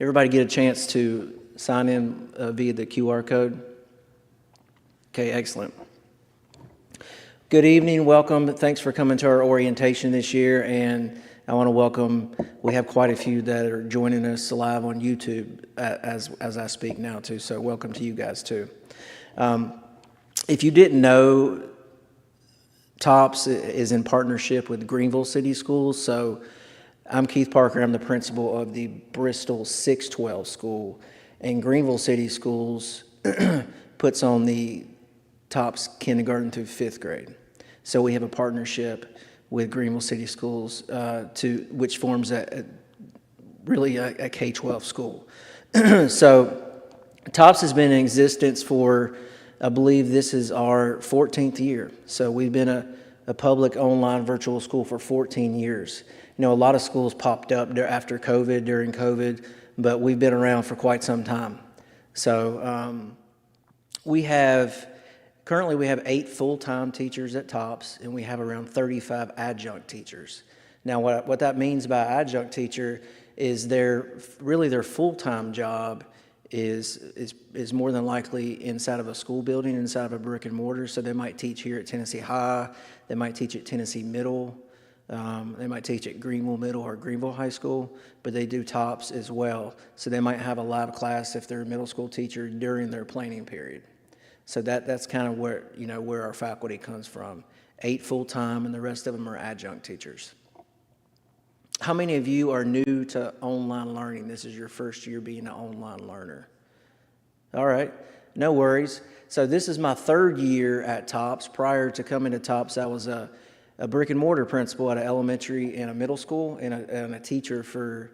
Everybody get a chance to sign in via the QR code? Okay, excellent. Good evening, welcome. Thanks for coming to our orientation this year, and I want to welcome, we have quite a few that are joining us live on YouTube as I speak now too, so welcome to you guys too. If you didn't know, TOPS is in partnership with Greenville City Schools, so I'm Keith Parker, I'm the principal of the Bristol 612 school, and Greenville City Schools puts on the TOPS kindergarten through 5th grade. So we have a partnership with Greenville City Schools which forms really a K-12 school. So TOPS has been in existence for, I believe this is our 14th year. So we've been a public online virtual school for 14 years. You know, a lot of schools popped up after COVID, during COVID, but we've been around for quite some time. So currently we have 8 full-time teachers at TOPS, and we have around 35 adjunct teachers. Now, what that means by adjunct teacher is their full-time job is more than likely inside of a school building, inside of a brick and mortar. So they might teach here at Tennessee High, they might teach at Tennessee Middle, they might teach at Greenville Middle or Greenville High School, but they do TOPS as well. So they might have a live class if they're a middle school teacher during their planning period. So that's kind of where our faculty comes from. 8 full-time, and the rest of them are adjunct teachers. How many of you are new to online learning? This is your first year being an online learner. All right, no worries. So this is my 3rd year at TOPS. Prior to coming to TOPS, I was a brick and mortar principal at an elementary and a middle school, and a teacher for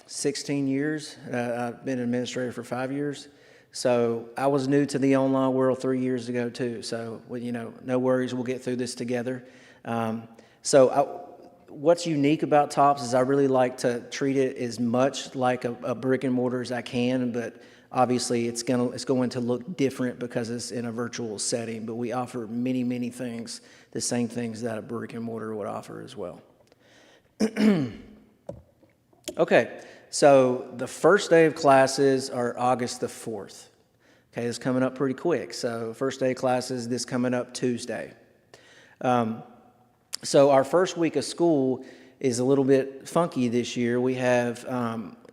16 years. I've been an administrator for 5 years. So I was new to the online world 3 years ago too. So, no worries, we'll get through this together. What's unique about TOPS is I really like to treat it as much like a brick and mortar as I can, but obviously it's going to look different because it's in a virtual setting, but we offer many, many things, the same things that a brick and mortar would offer as well. Okay, so the first day of classes are August the 4th. Okay, it's coming up pretty quick. So first day of classes, this coming up Tuesday. So our first week of school is a little bit funky this year. We have,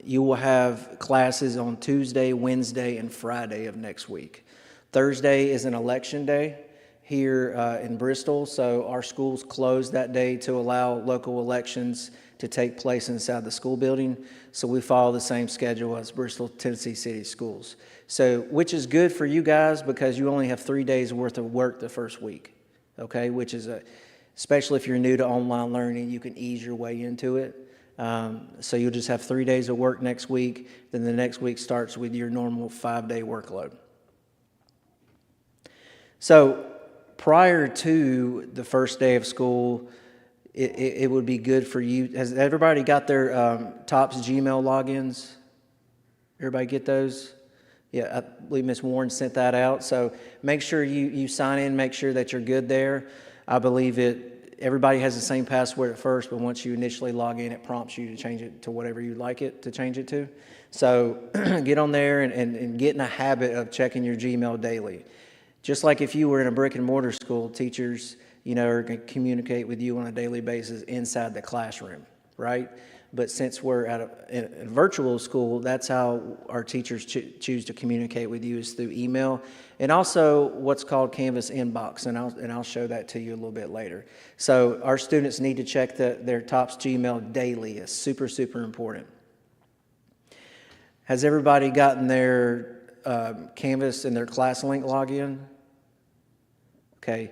you will have classes on Tuesday, Wednesday, and Friday of next week. Thursday is an election day here in Bristol, so our schools close that day to allow local elections to take place inside the school building. So we follow the same schedule as Bristol, Tennessee City Schools. So, which is good for you guys because you only have 3 days worth of work the first week, okay? Which is especially if you're new to online learning, you can ease your way into it. So you'll just have 3 days of work next week. Then the next week starts with your normal 5-day workload. So prior to the first day of school, it would be good for you. Has everybody got their TOPS Gmail logins? Everybody get those? Yeah, I believe Ms. Warren sent that out. So make sure you sign in, make sure that you're good there. I believe everybody has the same password at first, but once you initially log in, it prompts you to change it to whatever you'd like it to change it to. So get on there and get in a habit of checking your Gmail daily. Just like if you were in a brick and mortar school, teachers, are going to communicate with you on a daily basis inside the classroom, right? But since we're at a virtual school, that's how our teachers choose to communicate with you is through email, and also what's called Canvas Inbox, and I'll show that to you a little bit later. So our students need to check their TOPS Gmail daily. It's super, super important. Has everybody gotten their Canvas and their ClassLink login? Okay.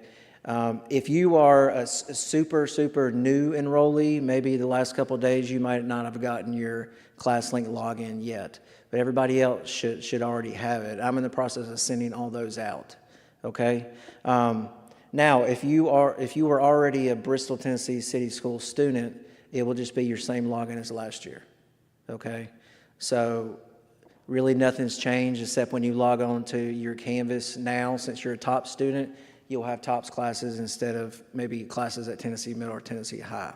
If you are a super, super new enrollee, maybe the last couple of days you might not have gotten your ClassLink login yet, but everybody else should already have it. I'm in the process of sending all those out, okay? Now, if you were already a Bristol, Tennessee City School student, it will just be your same login as last year, okay? So really nothing's changed except when you log on to your Canvas now, since you're a TOPS student, you'll have TOPS classes instead of maybe classes at Tennessee Middle or Tennessee High.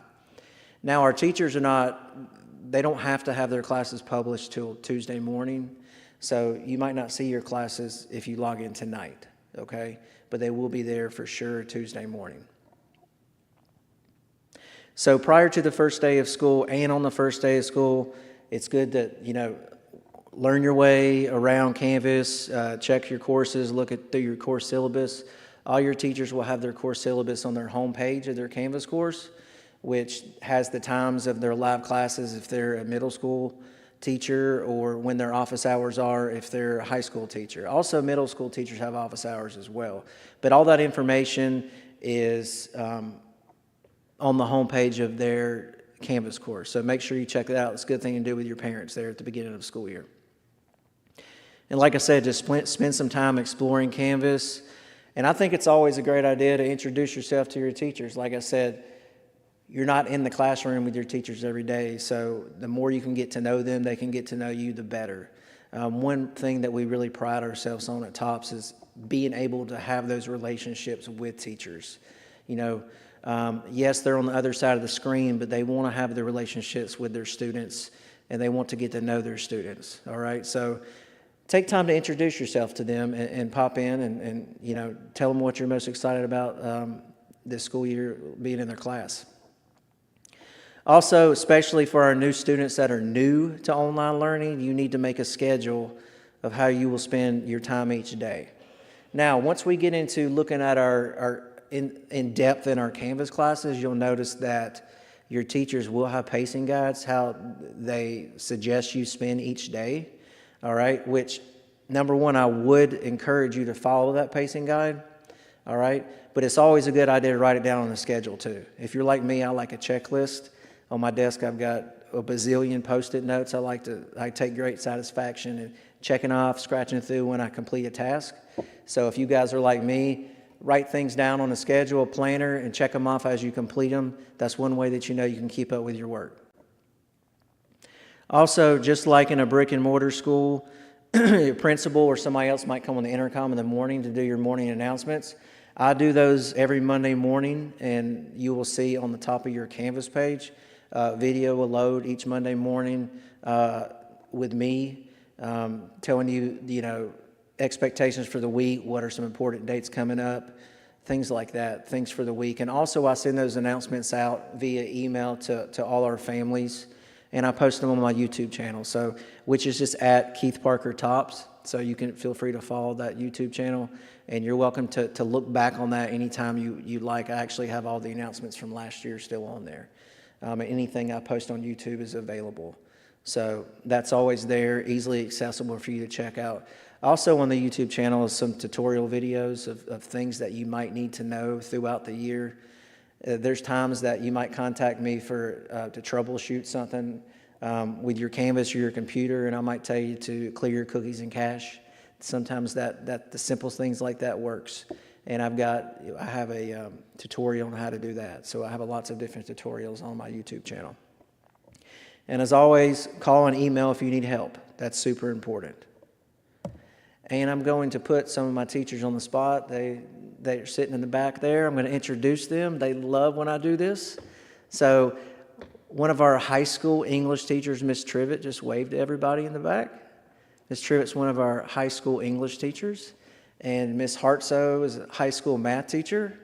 Now, our teachers are not they don't have to have their classes published till Tuesday morning. So you might not see your classes if you log in tonight, okay? But they will be there for sure Tuesday morning. So prior to the first day of school and on the first day of school, it's good that, learn your way around Canvas, check your courses, through your course syllabus. All your teachers will have their course syllabus on their home page of their Canvas course, which has the times of their live classes if they're a middle school teacher, or when their office hours are if they're a high school teacher. Also, middle school teachers have office hours as well. But all that information is on the homepage of their Canvas course. So make sure you check it out. It's a good thing to do with your parents there at the beginning of the school year. And like I said, just spend some time exploring Canvas. And I think it's always a great idea to introduce yourself to your teachers. Like I said, you're not in the classroom with your teachers every day, so the more you can get to know them, they can get to know you, the better. One thing that we really pride ourselves on at TOPS is being able to have those relationships with teachers. Yes, they're on the other side of the screen, but they want to have the relationships with their students, and they want to get to know their students, all right? So take time to introduce yourself to them and pop in and tell them what you're most excited about this school year being in their class. Also, especially for our new students that are new to online learning, you need to make a schedule of how you will spend your time each day. Now, once we get into looking at our in depth in our Canvas classes, you'll notice that your teachers will have pacing guides, how they suggest you spend each day, all right? Which, number one, I would encourage you to follow that pacing guide, all right? But it's always a good idea to write it down on the schedule too. If you're like me, I like a checklist. On my desk, I've got a bazillion Post-it notes. I take great satisfaction in checking off, scratching through when I complete a task. So if you guys are like me, write things down on a schedule, a planner, and check them off as you complete them. That's one way that you can keep up with your work. Also, just like in a brick and mortar school, your principal or somebody else might come on the intercom in the morning to do your morning announcements. I do those every Monday morning, and you will see on the top of your Canvas page, video will load each Monday morning with me telling you, expectations for the week, what are some important dates coming up, things like that, things for the week. And also I send those announcements out via email to all our families, and I post them on my YouTube channel, which is just at Keith Parker Tops. So you can feel free to follow that YouTube channel, and you're welcome to look back on that anytime you like. I actually have all the announcements from last year still on there. Anything I post on YouTube is available. So that's always there, easily accessible for you to check out. Also on the YouTube channel is some tutorial videos of things that you might need to know throughout the year. There's times that you might contact me to troubleshoot something with your Canvas or your computer, and I might tell you to clear your cookies and cache. Sometimes that the simplest things like that works. And I have a tutorial on how to do that. So I have lots of different tutorials on my YouTube channel. And as always, call and email if you need help. That's super important. And I'm going to put some of my teachers on the spot. They're sitting in the back there. I'm going to introduce them. They love when I do this. So one of our high school English teachers, Miss Trivett, just waved to everybody in the back. Miss Trivett's one of our high school English teachers. And Miss Hartsoe is a high school math teacher.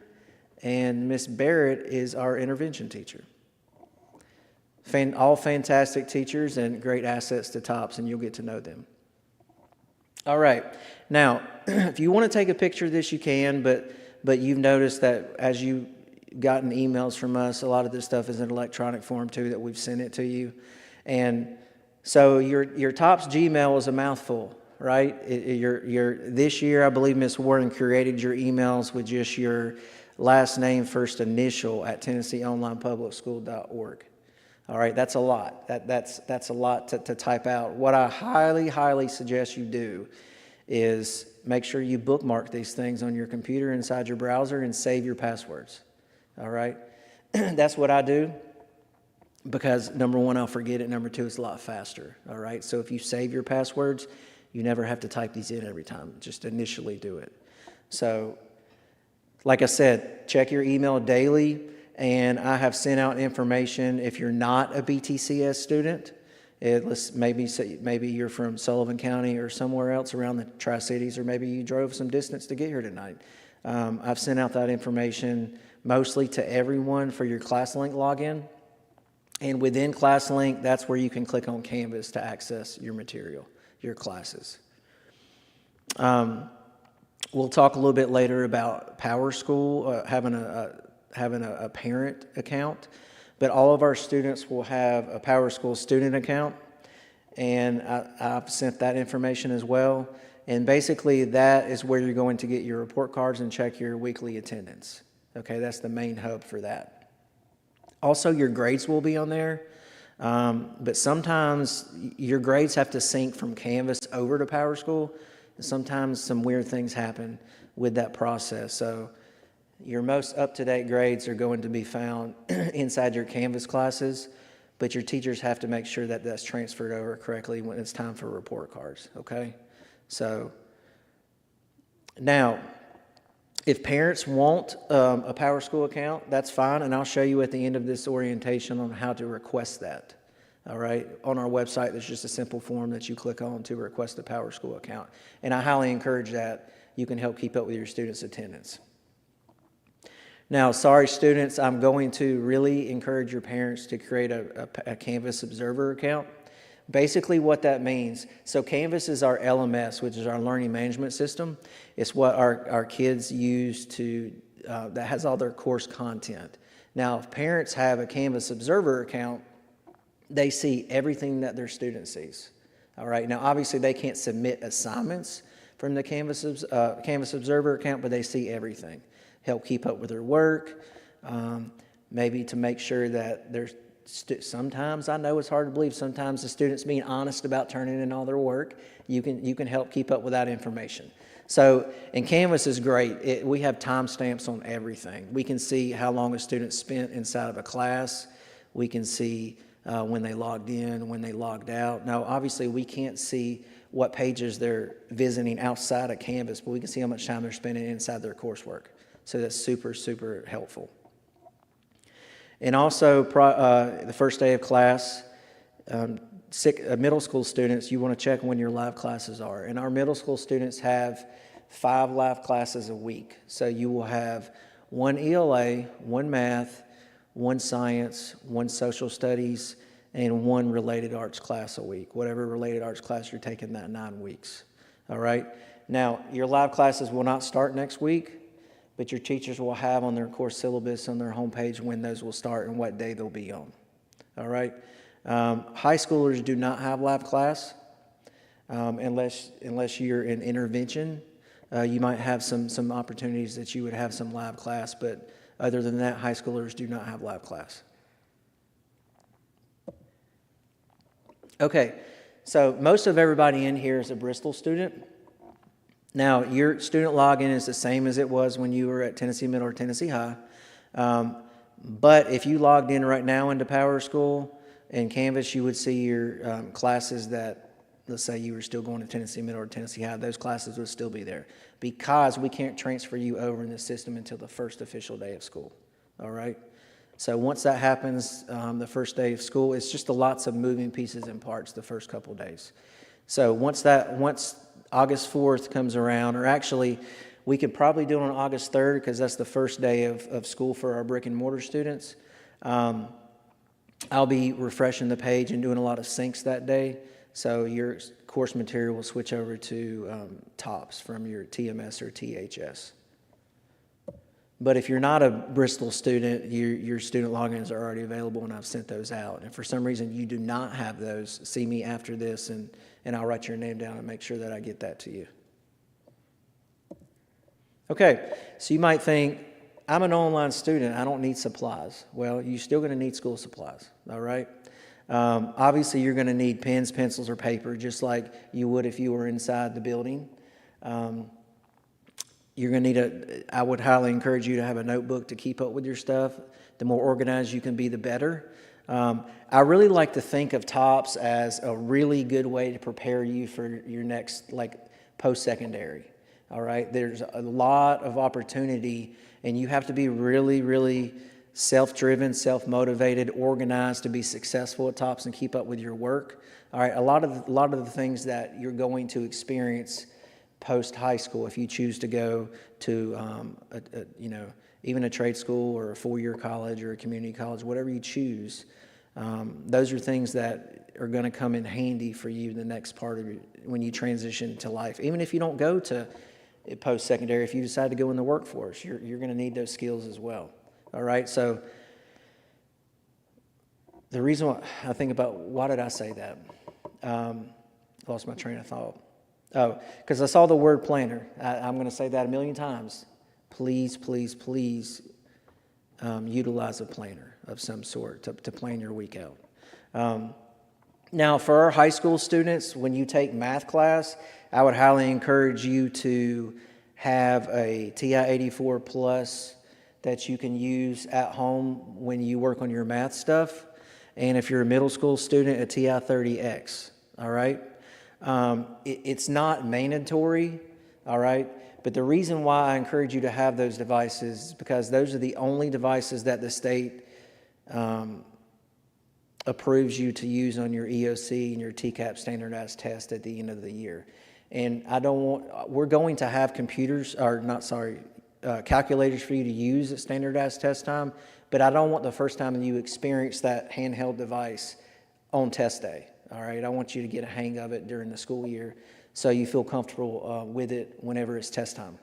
And Miss Barrett is our intervention teacher. All fantastic teachers and great assets to TOPS, and you'll get to know them. All right. Now, if you want to take a picture of this, you can, but you've noticed that as you've gotten emails from us, a lot of this stuff is in electronic form too, that we've sent it to you. And so your TOPS Gmail is a mouthful, right? This year, I believe Ms. Warren created your emails with just your last name, first initial at TennesseeOnlinePublicSchool.org. All right, that's a lot. That's a lot to type out. What I highly, highly suggest you do is make sure you bookmark these things on your computer inside your browser and save your passwords. All right, that's what I do because number one, I'll forget it. Number two, it's a lot faster. All right, so if you save your passwords, you never have to type these in every time. Just initially do it. So, like I said, check your email daily. And I have sent out information. If you're not a BTCS student, Maybe you're from Sullivan County or somewhere else around the Tri-Cities, or maybe you drove some distance to get here tonight. I've sent out that information mostly to everyone for your ClassLink login. And within ClassLink, that's where you can click on Canvas to access your material, your classes. We'll talk a little bit later about PowerSchool, having a parent account. But all of our students will have a PowerSchool student account, and I've sent that information as well. And basically, that is where you're going to get your report cards and check your weekly attendance. Okay, that's the main hub for that. Also, your grades will be on there, but sometimes your grades have to sync from Canvas over to PowerSchool. And sometimes some weird things happen with that process. So your most up-to-date grades are going to be found inside your Canvas classes, but your teachers have to make sure that that's transferred over correctly when it's time for report cards, okay? So now, if parents want a PowerSchool account, that's fine, and I'll show you at the end of this orientation on how to request that. All right, on our website, there's just a simple form that you click on to request a PowerSchool account, and I highly encourage that. You can help keep up with your students' attendance. Now, sorry students, I'm going to really encourage your parents to create a Canvas Observer account. Basically what that means, so Canvas is our LMS, which is our learning management system. It's what our kids use that has all their course content. Now, if parents have a Canvas Observer account, they see everything that their student sees. All right, now obviously they can't submit assignments from the Canvas Observer account, but they see everything. Help keep up with their work, maybe to make sure that there's sometimes, I know it's hard to believe, sometimes the students being honest about turning in all their work. You can help keep up with that information. So, and Canvas is great. We have timestamps on everything. We can see how long a student spent inside of a class. We can see when they logged in, when they logged out. Now, obviously, we can't see what pages they're visiting outside of Canvas, but we can see how much time they're spending inside their coursework. So that's super, super helpful. And also, the first day of class, middle school students, you want to check when your live classes are. And our middle school students have 5 live classes a week. So you will have 1 ELA, 1 math, 1 science, 1 social studies, and 1 related arts class a week. Whatever related arts class you're taking that 9 weeks. All right? Now, your live classes will not start next week, but your teachers will have on their course syllabus on their homepage when those will start and what day they'll be on. All right? High schoolers do not have live class unless you're in intervention. You might have some opportunities that you would have some live class, but other than that, high schoolers do not have live class. Okay, so most of everybody in here is a Bristol student. Now, your student login is the same as it was when you were at Tennessee Middle or Tennessee High. But if you logged in right now into PowerSchool and Canvas, you would see your classes that, let's say you were still going to Tennessee Middle or Tennessee High, those classes would still be there because we can't transfer you over in the system until the first official day of school. All right? So once that happens, the first day of school, it's just lots of moving pieces and parts the first couple days. So once August 4th comes around, or actually we could probably do it on August 3rd because that's the first day of school for our brick and mortar students. I'll be refreshing the page and doing a lot of syncs that day. So your course material will switch over to TOPS from your TMS or THS. But if you're not a Bristol student, your student logins are already available, and I've sent those out. And for some reason you do not have those, see me after this, and I'll write your name down and make sure that I get that to you. Okay, so you might think, I'm an online student, I don't need supplies. Well, you're still going to need school supplies, all right? Obviously, you're going to need pens, pencils, or paper, just like you would if you were inside the building. You're going to need I would highly encourage you to have a notebook to keep up with your stuff. The more organized you can be, the better. I really like to think of TOPS as a really good way to prepare you for your next, post-secondary. All right, there's a lot of opportunity, and you have to be really, really self-driven, self-motivated, organized to be successful at TOPS and keep up with your work. All right, a lot of the things that you're going to experience post high school, if you choose to go to even a trade school or a 4-year college or a community college, whatever you choose, those are things that are going to come in handy for you the next part of when you transition to life. Even if you don't go to post-secondary, if you decide to go in the workforce, you're going to need those skills as well. All right, so the reason why I think about why did I say that? Lost my train of thought. Oh, because I saw the word planner. I'm going to say that a million times. Please, please, please utilize a planner of some sort to plan your week out. Now, for our high school students, when you take math class, I would highly encourage you to have a TI-84 Plus that you can use at home when you work on your math stuff. And if you're a middle school student, a TI-30X, all right? It's not mandatory, all right? But the reason why I encourage you to have those devices is because those are the only devices that the state approves you to use on your EOC and your TCAP standardized test at the end of the year. And we're going to have calculators for you to use at standardized test time, but I don't want the first time that you experience that handheld device on test day, all right? I want you to get a hang of it during the school year so you feel comfortable with it whenever it's test time.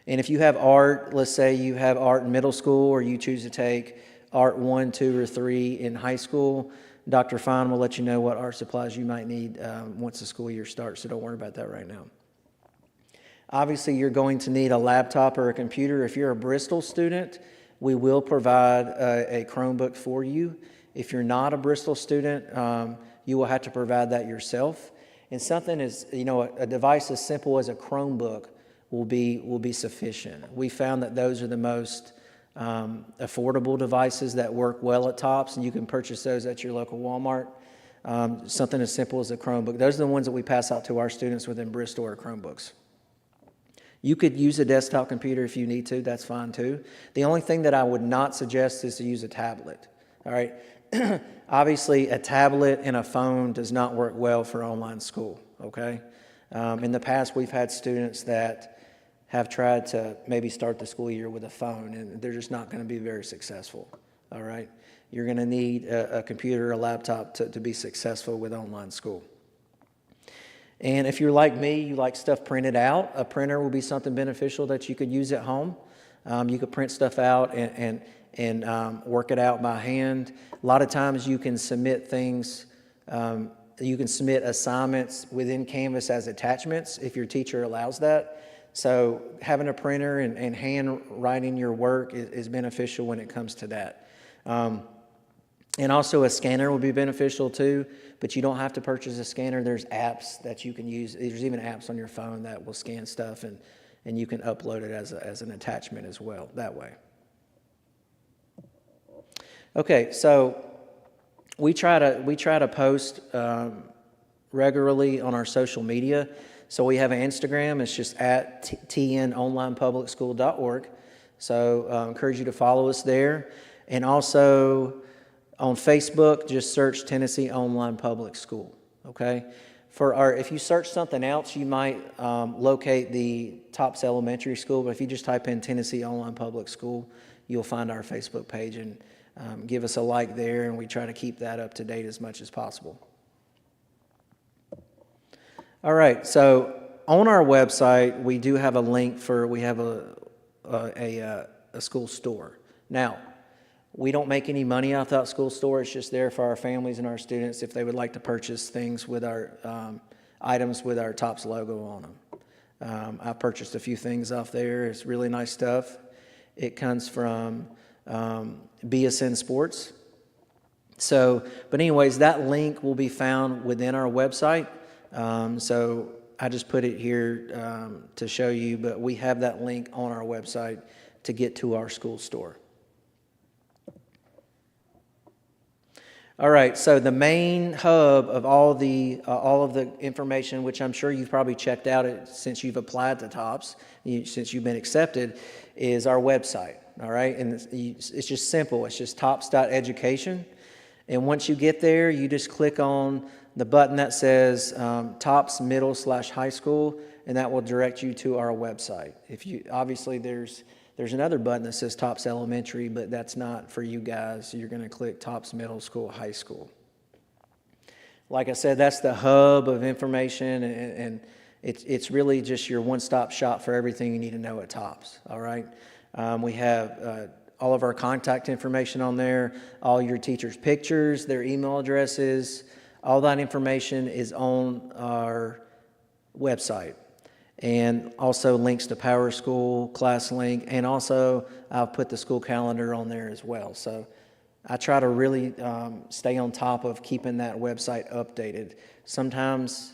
And if you have art, let's say you have art in middle school or you choose to take art 1, 2, or 3 in high school, Dr. Fine will let you know what art supplies you might need once the school year starts, so don't worry about that right now. Obviously, you're going to need a laptop or a computer. If you're a Bristol student, we will provide a Chromebook for you. If you're not a Bristol student, you will have to provide that yourself. And something is, a device as simple as a Chromebook will be sufficient. We found that those are the most affordable devices that work well at TOPS, and you can purchase those at your local Walmart. Something as simple as a Chromebook. Those are the ones that we pass out to our students within Bristol are Chromebooks. You could use a desktop computer if you need to. That's fine too. The only thing that I would not suggest is to use a tablet. All right. Obviously, a tablet and a phone does not work well for online school. Okay. In the past, we've had students that have tried to maybe start the school year with a phone, and they're just not going to be very successful. All right. You're going to need a computer or a laptop to be successful with online school. And if you're like me, you like stuff printed out, a printer will be something beneficial that you could use at home. You could print stuff out and work it out by hand. A lot of times you can submit things, you can submit assignments within Canvas as attachments if your teacher allows that. So having a printer and hand writing your work is beneficial when it comes to that. And also a scanner will be beneficial too, but you don't have to purchase a scanner. There's apps that you can use. There's even apps on your phone that will scan stuff, and you can upload it as an attachment as well that way. Okay, so we try to post regularly on our social media. So we have an Instagram. It's just at tnonlinepublicschool.org. So I encourage you to follow us there. And also on Facebook, just search Tennessee Online Public School, okay? If you search something else, you might locate the TOPS Elementary School, but if you just type in Tennessee Online Public School, you'll find our Facebook page, and give us a like there, and we try to keep that up to date as much as possible. All right, so on our website, we do have a link we have a school store. Now, we don't make any money off that school store. It's just there for our families and our students if they would like to purchase things with our items with our TOPS logo on them. I purchased a few things off there. It's really nice stuff. It comes from BSN Sports. But anyways, that link will be found within our website. So I just put it here to show you, but we have that link on our website to get to our school store. All right, so the main hub of all of the information, which I'm sure you've probably checked out since you've applied to TOPS, since you've been accepted, is our website. all right? And it's just simple. It's just tops.education. And once you get there, you just click on the button that says Tops Middle/High School, and that will direct you to our website. Obviously there's another button that says Tops Elementary, but that's not for you guys. You're going to click Tops Middle School, High School. Like I said, that's the hub of information, and it's really just your one-stop shop for everything you need to know at Tops, all right? We have all of our contact information on there, all your teachers' pictures, their email addresses, all that information is on our website. And also links to PowerSchool, ClassLink, and also I'll put the school calendar on there as well. So I try to really stay on top of keeping that website updated. Sometimes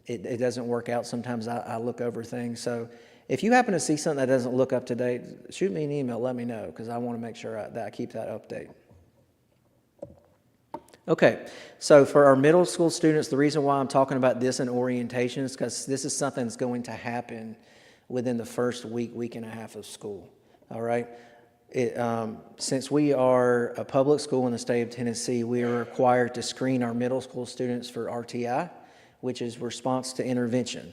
it doesn't work out. Sometimes I look over things. So if you happen to see something that doesn't look up to date, shoot me an email, let me know, because I want to make sure that I keep that update. Okay, so for our middle school students, the reason why I'm talking about this in orientation is because this is something that's going to happen within the first week and a half of school, all right? Since we are a public school in the state of Tennessee, we are required to screen our middle school students for RTI, which is response to intervention.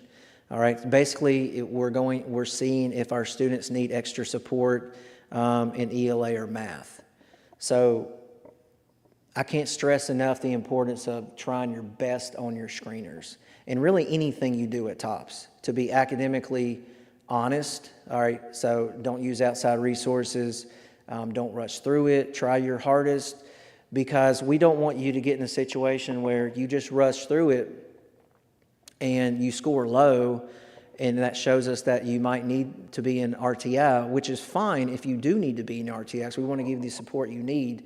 All right, basically we're seeing if our students need extra support in ELA or math. So I can't stress enough the importance of trying your best on your screeners, and really anything you do at Tops, to be academically honest. All right, so don't use outside resources, don't rush through it, try your hardest, because we don't want you to get in a situation where you just rush through it and you score low, and that shows us that you might need to be in RTI, which is fine if you do need to be in RTI, so we want to give you the support you need.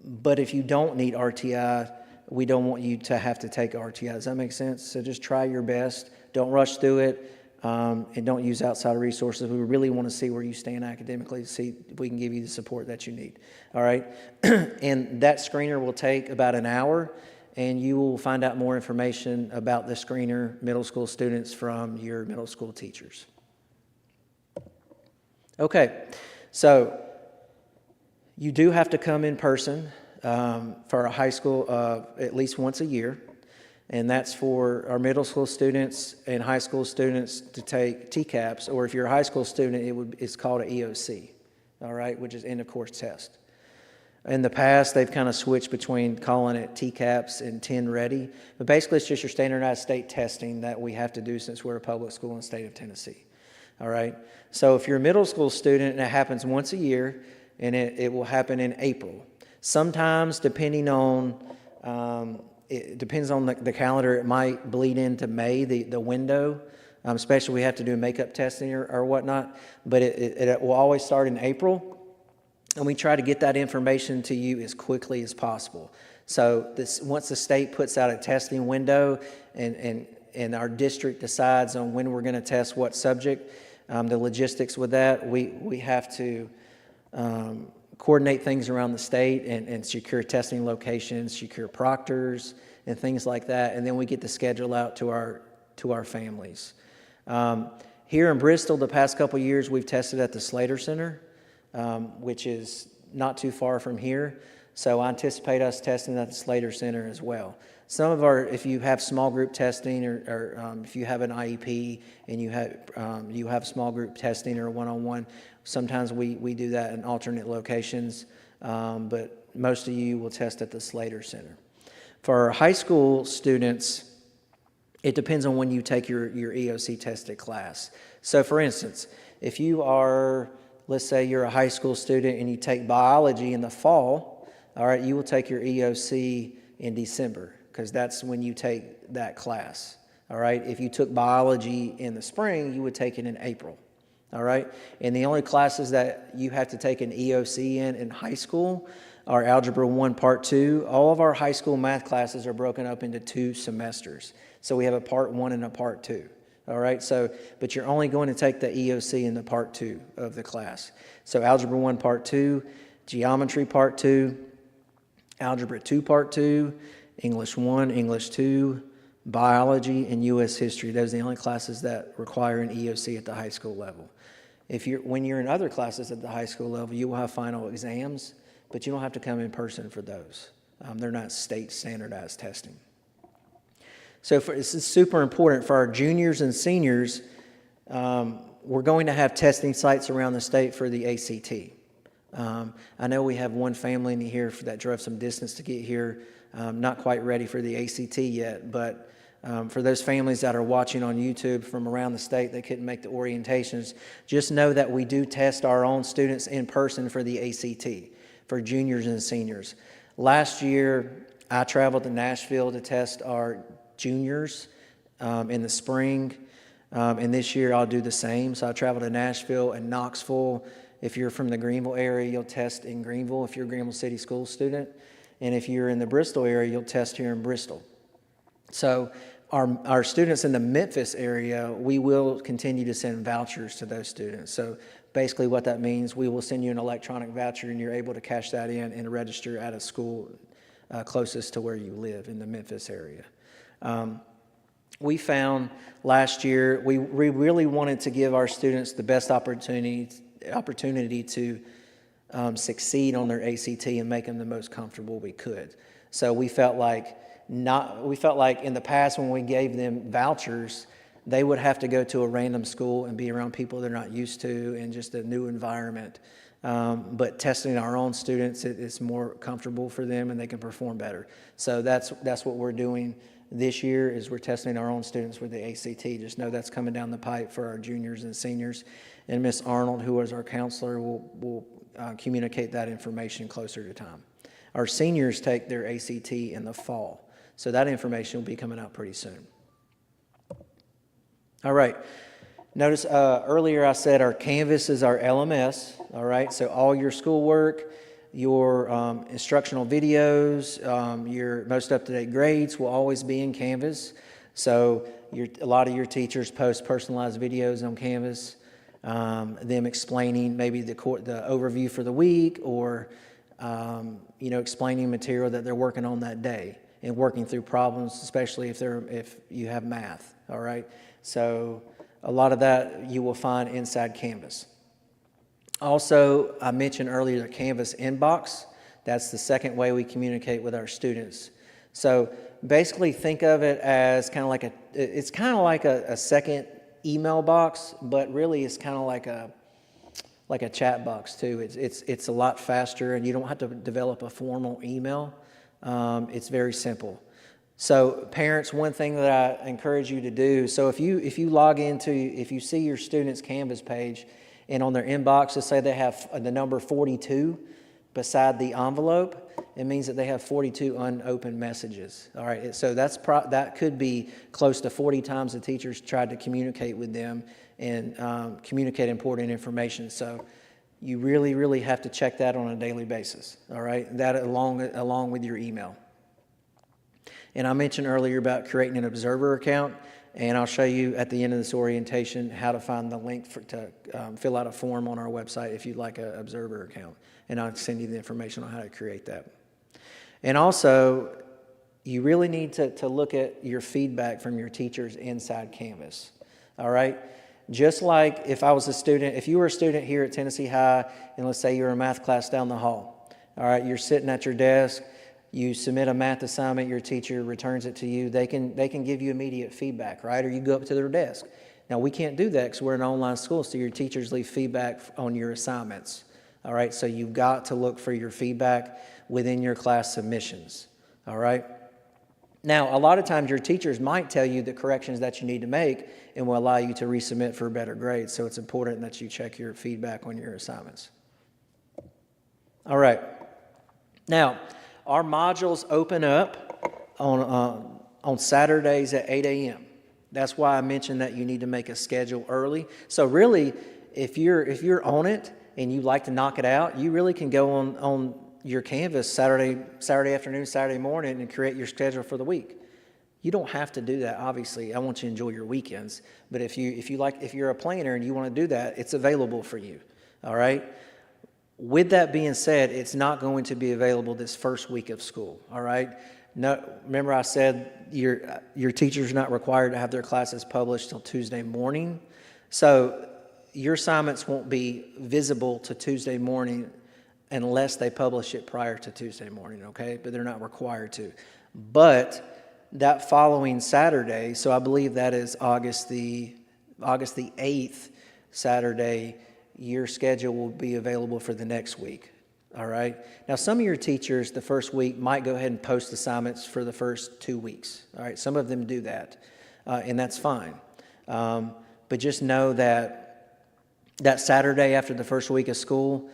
But if you don't need RTI, we don't want you to have to take RTI. Does that make sense? So just try your best. Don't rush through it, and don't use outside resources. We really want to see where you stand academically, see if we can give you the support that you need. All right? And that screener will take about an hour, and you will find out more information about the screener, middle school students, from your middle school teachers. Okay, so you do have to come in person for a high school at least once a year, and that's for our middle school students and high school students to take TCAPS, or if you're a high school student, it's called an EOC, all right, which is end of course test. In the past, they've kind of switched between calling it TCAPS and 10 Ready, but basically it's just your standardized state testing that we have to do since we're a public school in the state of Tennessee, all right? So if you're a middle school student, and it happens once a year, and it will happen in April. Sometimes, depending on, it depends on the calendar, it might bleed into May, the window, especially if we have to do makeup testing or whatnot, but it will always start in April. And we try to get that information to you as quickly as possible. So once the state puts out a testing window and our district decides on when we're going to test what subject, the logistics with that, we have to coordinate things around the state and secure testing locations, secure proctors, and things like that. And then we get the schedule out to our families. Here in Bristol, the past couple of years, we've tested at the Slater Center, which is not too far from here. So I anticipate us testing at the Slater Center as well. If you have small group testing, or if you have an IEP and you have small group testing or one-on-one, sometimes we do that in alternate locations, but most of you will test at the Slater Center. For our high school students, it depends on when you take your EOC tested class. So for instance, if you are, let's say you're a high school student and you take biology in the fall, all right, you will take your EOC in December, because that's when you take that class, all right? If you took biology in the spring, you would take it in April, all right? And the only classes that you have to take an EOC in high school are Algebra 1, Part 2. All of our high school math classes are broken up into 2 semesters. So we have a Part 1 and a Part 2. All right, but you're only going to take the EOC in the Part 2 of the class. So Algebra 1, Part 2, Geometry, Part 2, Algebra 2, Part 2, English 1, English 2, Biology, and U.S. History. Those are the only classes that require an EOC at the high school level. When you're in other classes at the high school level, you will have final exams, but you don't have to come in person for those. They're not state standardized testing. So this is super important for our juniors and seniors. We're going to have testing sites around the state for the ACT. I know we have one family in here that drove some distance to get here, not quite ready for the ACT yet, but for those families that are watching on YouTube from around the state that couldn't make the orientations, just know that we do test our own students in person for the ACT, for juniors and seniors. Last year, I traveled to Nashville to test our juniors in the spring, and this year I'll do the same. So I traveled to Nashville and Knoxville. If you're from the Greenville area, you'll test in Greenville if you're a Greenville City School student. And if you're in the Bristol area, you'll test here in Bristol. So our students in the Memphis area, we will continue to send vouchers to those students. So basically what that means, we will send you an electronic voucher and you're able to cash that in and register at a school closest to where you live in the Memphis area. We found last year, we really wanted to give our students the best opportunity to succeed on their ACT and make them the most comfortable we could. So we felt like in the past when we gave them vouchers, they would have to go to a random school and be around people they're not used to and just a new environment. But testing our own students, it's more comfortable for them and they can perform better. So that's what we're doing this year, is we're testing our own students with the ACT. Just know that's coming down the pipe for our juniors and seniors. And Miss Arnold, who is our counselor, will communicate that information closer to time. Our seniors take their ACT in the fall, so that information will be coming out pretty soon. All right. Notice earlier I said our Canvas is our LMS. All right. So all your schoolwork, your instructional videos, your most up-to-date grades will always be in Canvas. So a lot of your teachers post personalized videos on Canvas, them explaining maybe the overview for the week, or explaining material that they're working on that day and working through problems, especially if you have math. All right. So a lot of that you will find inside Canvas. Also, I mentioned earlier the Canvas inbox. That's the second way we communicate with our students. So basically think of it as kind of like a second email box, but really it's kind of like a chat box too. It's a lot faster and you don't have to develop a formal email. It's very simple. So parents, one thing that I encourage you to do, so if you see your student's Canvas page and on their inbox, let's say they have the number 42 beside the envelope, it means that they have 42 unopened messages. All right, so that could be close to 40 times the teachers tried to communicate with them and communicate important information. So you really, really have to check that on a daily basis. All right, that along with your email. And I mentioned earlier about creating an observer account, and I'll show you at the end of this orientation how to find the link to fill out a form on our website if you'd like an observer account. And I'll send you the information on how to create that. And also, you really need to look at your feedback from your teachers inside Canvas. All right? Just like if you were a student here at Tennessee High, and let's say you're in a math class down the hall. All right, you're sitting at your desk, you submit a math assignment, your teacher returns it to you, they can give you immediate feedback, right? Or you go up to their desk. Now, we can't do that because we're an online school, so your teachers leave feedback on your assignments. All right, so you've got to look for your feedback within your class submissions. All right? Now, a lot of times your teachers might tell you the corrections that you need to make and will allow you to resubmit for a better grade, so it's important that you check your feedback on your assignments. All right. Now, our modules open up on Saturdays at 8 a.m. That's why I mentioned that you need to make a schedule early. So really, if you're on it and you like to knock it out, you really can go on your Canvas Saturday afternoon, Saturday morning, and create your schedule for the week. You don't have to do that, obviously. I want you to enjoy your weekends. But if you're a planner and you want to do that, it's available for you. All right? With that being said, it's not going to be available this first week of school. All right? No, remember I said your teacher's not required to have their classes published till Tuesday morning. So your assignments won't be visible to Tuesday morning unless they publish it prior to Tuesday morning, okay? But they're not required to. But that following Saturday, so I believe that is August the 8th Saturday, your schedule will be available for the next week, all right? Now, some of your teachers the first week might go ahead and post assignments for the first 2 weeks, all right? Some of them do that, and that's fine. But just know that Saturday after the first week of school,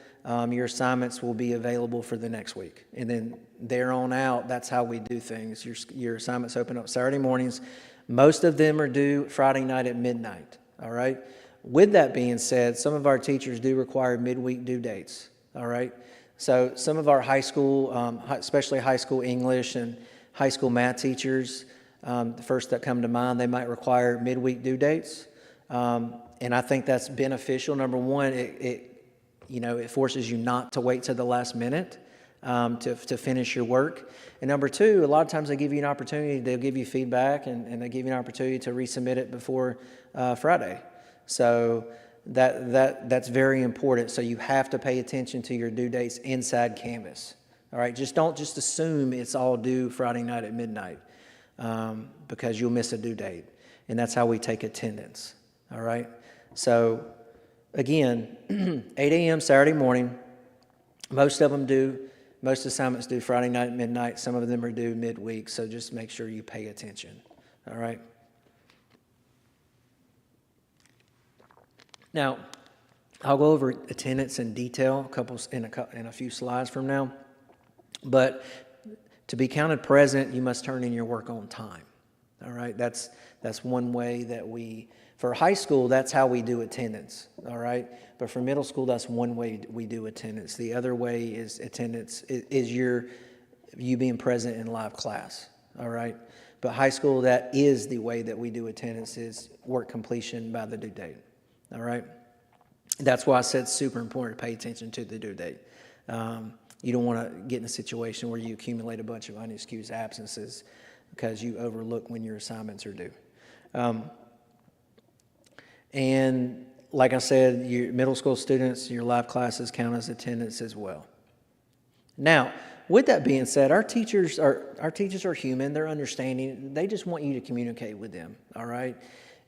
your assignments will be available for the next week. And then there on out, that's how we do things. Your assignments open up Saturday mornings. Most of them are due Friday night at midnight, all right? With that being said, some of our teachers do require midweek due dates, all right? So some of our high school, especially high school English and high school math teachers, the first that come to mind, they might require midweek due dates. And I think that's beneficial. Number one, it forces you not to wait to the last minute to finish your work. And number two, a lot of times they give you an opportunity, they'll give you feedback and they give you an opportunity to resubmit it before Friday. So that's very important. So you have to pay attention to your due dates inside Canvas. All right, don't just assume it's all due Friday night at midnight because you'll miss a due date. And that's how we take attendance. All right. So again, 8 a.m. Saturday morning. Most assignments due Friday night at midnight. Some of them are due midweek. So just make sure you pay attention. All right. Now, I'll go over attendance in detail in a few slides from now. But to be counted present, you must turn in your work on time. All right. That's one way that for high school, that's how we do attendance, all right? But for middle school, that's one way we do attendance. The other way is attendance is you being present in live class, all right? But high school, that is the way that we do attendance, is work completion by the due date, all right? That's why I said it's super important to pay attention to the due date. You don't want to get in a situation where you accumulate a bunch of unexcused absences because you overlook when your assignments are due. And like I said, your middle school students, your live classes count as attendance as well. Now, with that being said, our teachers are human. They're understanding. They just want you to communicate with them, all right?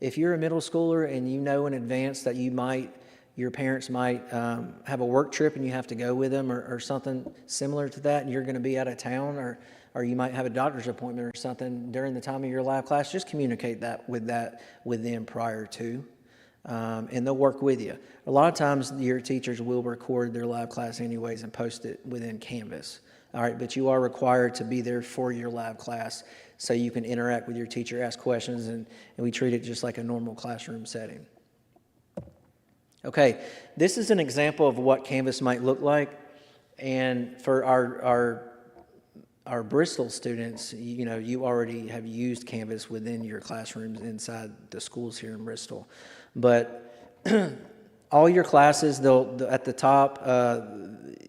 If you're a middle schooler and you know in advance that your parents might have a work trip and you have to go with them or something similar to that, and you're going to be out of town, or you might have a doctor's appointment or something during the time of your live class, just communicate that with them prior to. And they'll work with you. A lot of times your teachers will record their live class anyways and post it within Canvas. All right, but you are required to be there for your live class so you can interact with your teacher, ask questions, and we treat it just like a normal classroom setting. Okay, this is an example of what Canvas might look like. And for our Bristol students, you already have used Canvas within your classrooms inside the schools here in Bristol. But all your classes, at the top,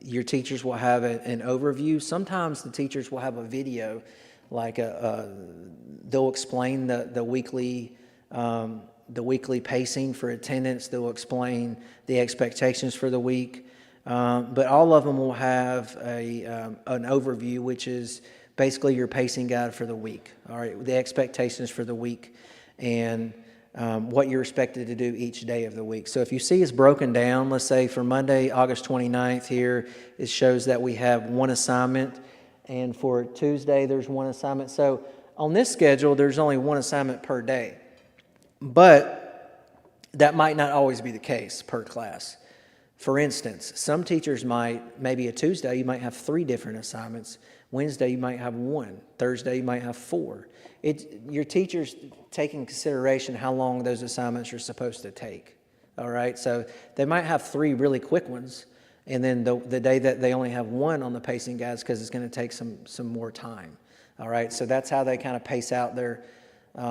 your teachers will have an overview. Sometimes the teachers will have a video, like they'll explain the weekly pacing for attendance. They'll explain the expectations for the week. But all of them will have an overview, which is basically your pacing guide for the week. All right, the expectations for the week and what you're expected to do each day of the week. So if you see it's broken down, let's say for Monday, August 29th here, it shows that we have one assignment. And for Tuesday, there's one assignment. So on this schedule, there's only one assignment per day. But that might not always be the case per class. For instance, some teachers maybe a Tuesday, you might have 3 different assignments. Wednesday, you might have 1. Thursday, you might have 4. Your teachers take in consideration how long those assignments are supposed to take. All right, so they might have 3 really quick ones, and then the day that they only have 1 on the pacing guides because it's going to take some more time. All right, so that's how they kind of pace out their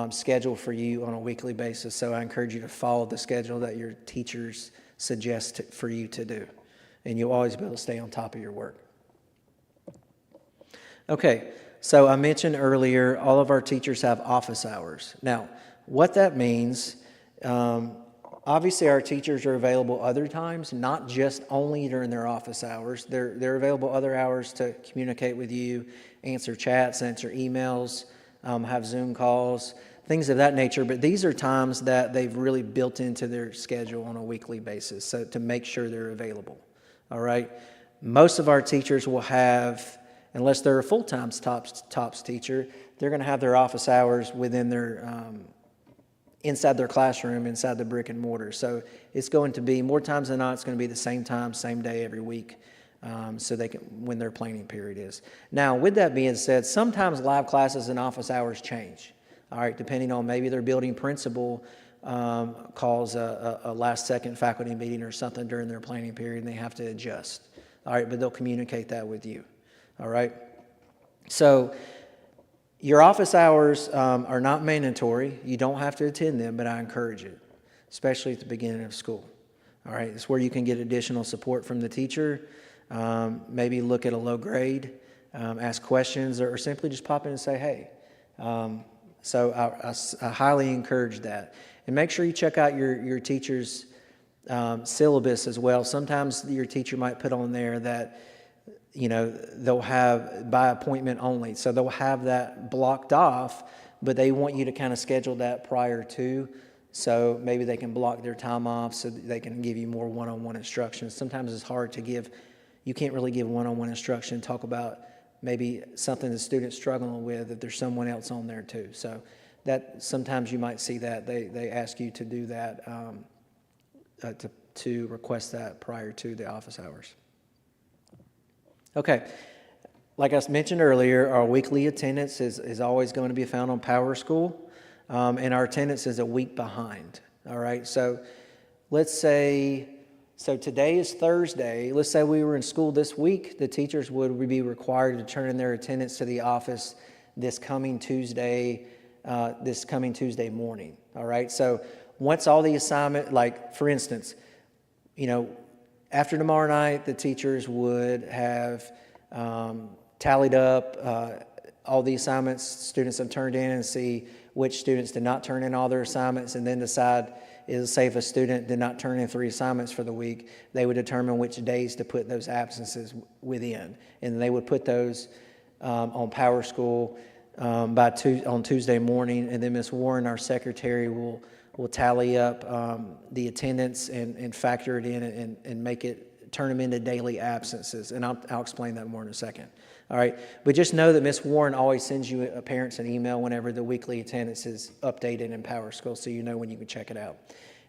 schedule for you on a weekly basis. So I encourage you to follow the schedule that your teachers suggest for you to do, and you'll always be able to stay on top of your work. Okay, so I mentioned earlier all of our teachers have office hours. Now, what that means, office Obviously, our teachers are available other times, not just only during their office hours. They're available other hours to communicate with you, answer chats, answer emails, have Zoom calls, things of that nature. But these are times that they've really built into their schedule on a weekly basis, so to make sure they're available. All right. Most of our teachers will have, unless they're a full-time TOPS teacher, they're going to have their office hours within their inside their classroom, inside the brick and mortar. So it's going to be, more times than not, it's going to be the same time, same day every week, so they can, when their planning period is. Now, with that being said, sometimes live classes and office hours change, all right, depending on maybe their building principal calls a last-second faculty meeting or something during their planning period, and they have to adjust, all right, but they'll communicate that with you, all right? So your office hours are not mandatory. You don't have to attend them, but I encourage it, especially at the beginning of school. All right, it's where you can get additional support from the teacher, maybe look at a low grade, ask questions, or simply just pop in and say, hey. So I highly encourage that. And make sure you check out your teacher's syllabus as well. Sometimes your teacher might put on there that, you know, they'll have by appointment only. So they'll have that blocked off, but they want you to kind of schedule that prior to. So maybe they can block their time off so that they can give you more one-on-one instructions. Sometimes it's hard to give, you can't really give one-on-one instruction, talk about maybe something the student's struggling with if there's someone else on there too. So that sometimes you might see that. They ask you to do that, to request that prior to the office hours. Okay, like I mentioned earlier, our weekly attendance is always going to be found on Power School, and our attendance is a week behind, all right? So let's say, so today is Thursday. Let's say we were in school this week. The teachers would be required to turn in their attendance to the office this coming Tuesday morning, all right? So once all the assignment, like for instance, you know, after tomorrow night, the teachers would have tallied up all the assignments students have turned in and see which students did not turn in all their assignments, and then decide, say if a student did not turn in 3 assignments for the week, they would determine which days to put those absences within. And they would put those on Power School on Tuesday morning, and then Ms. Warren, our secretary, will tally up the attendance and factor it in and make it, turn them into daily absences. And I'll explain that more in a second. All right. But just know that Ms. Warren always sends you parents an email whenever the weekly attendance is updated in Power School, so you know when you can check it out.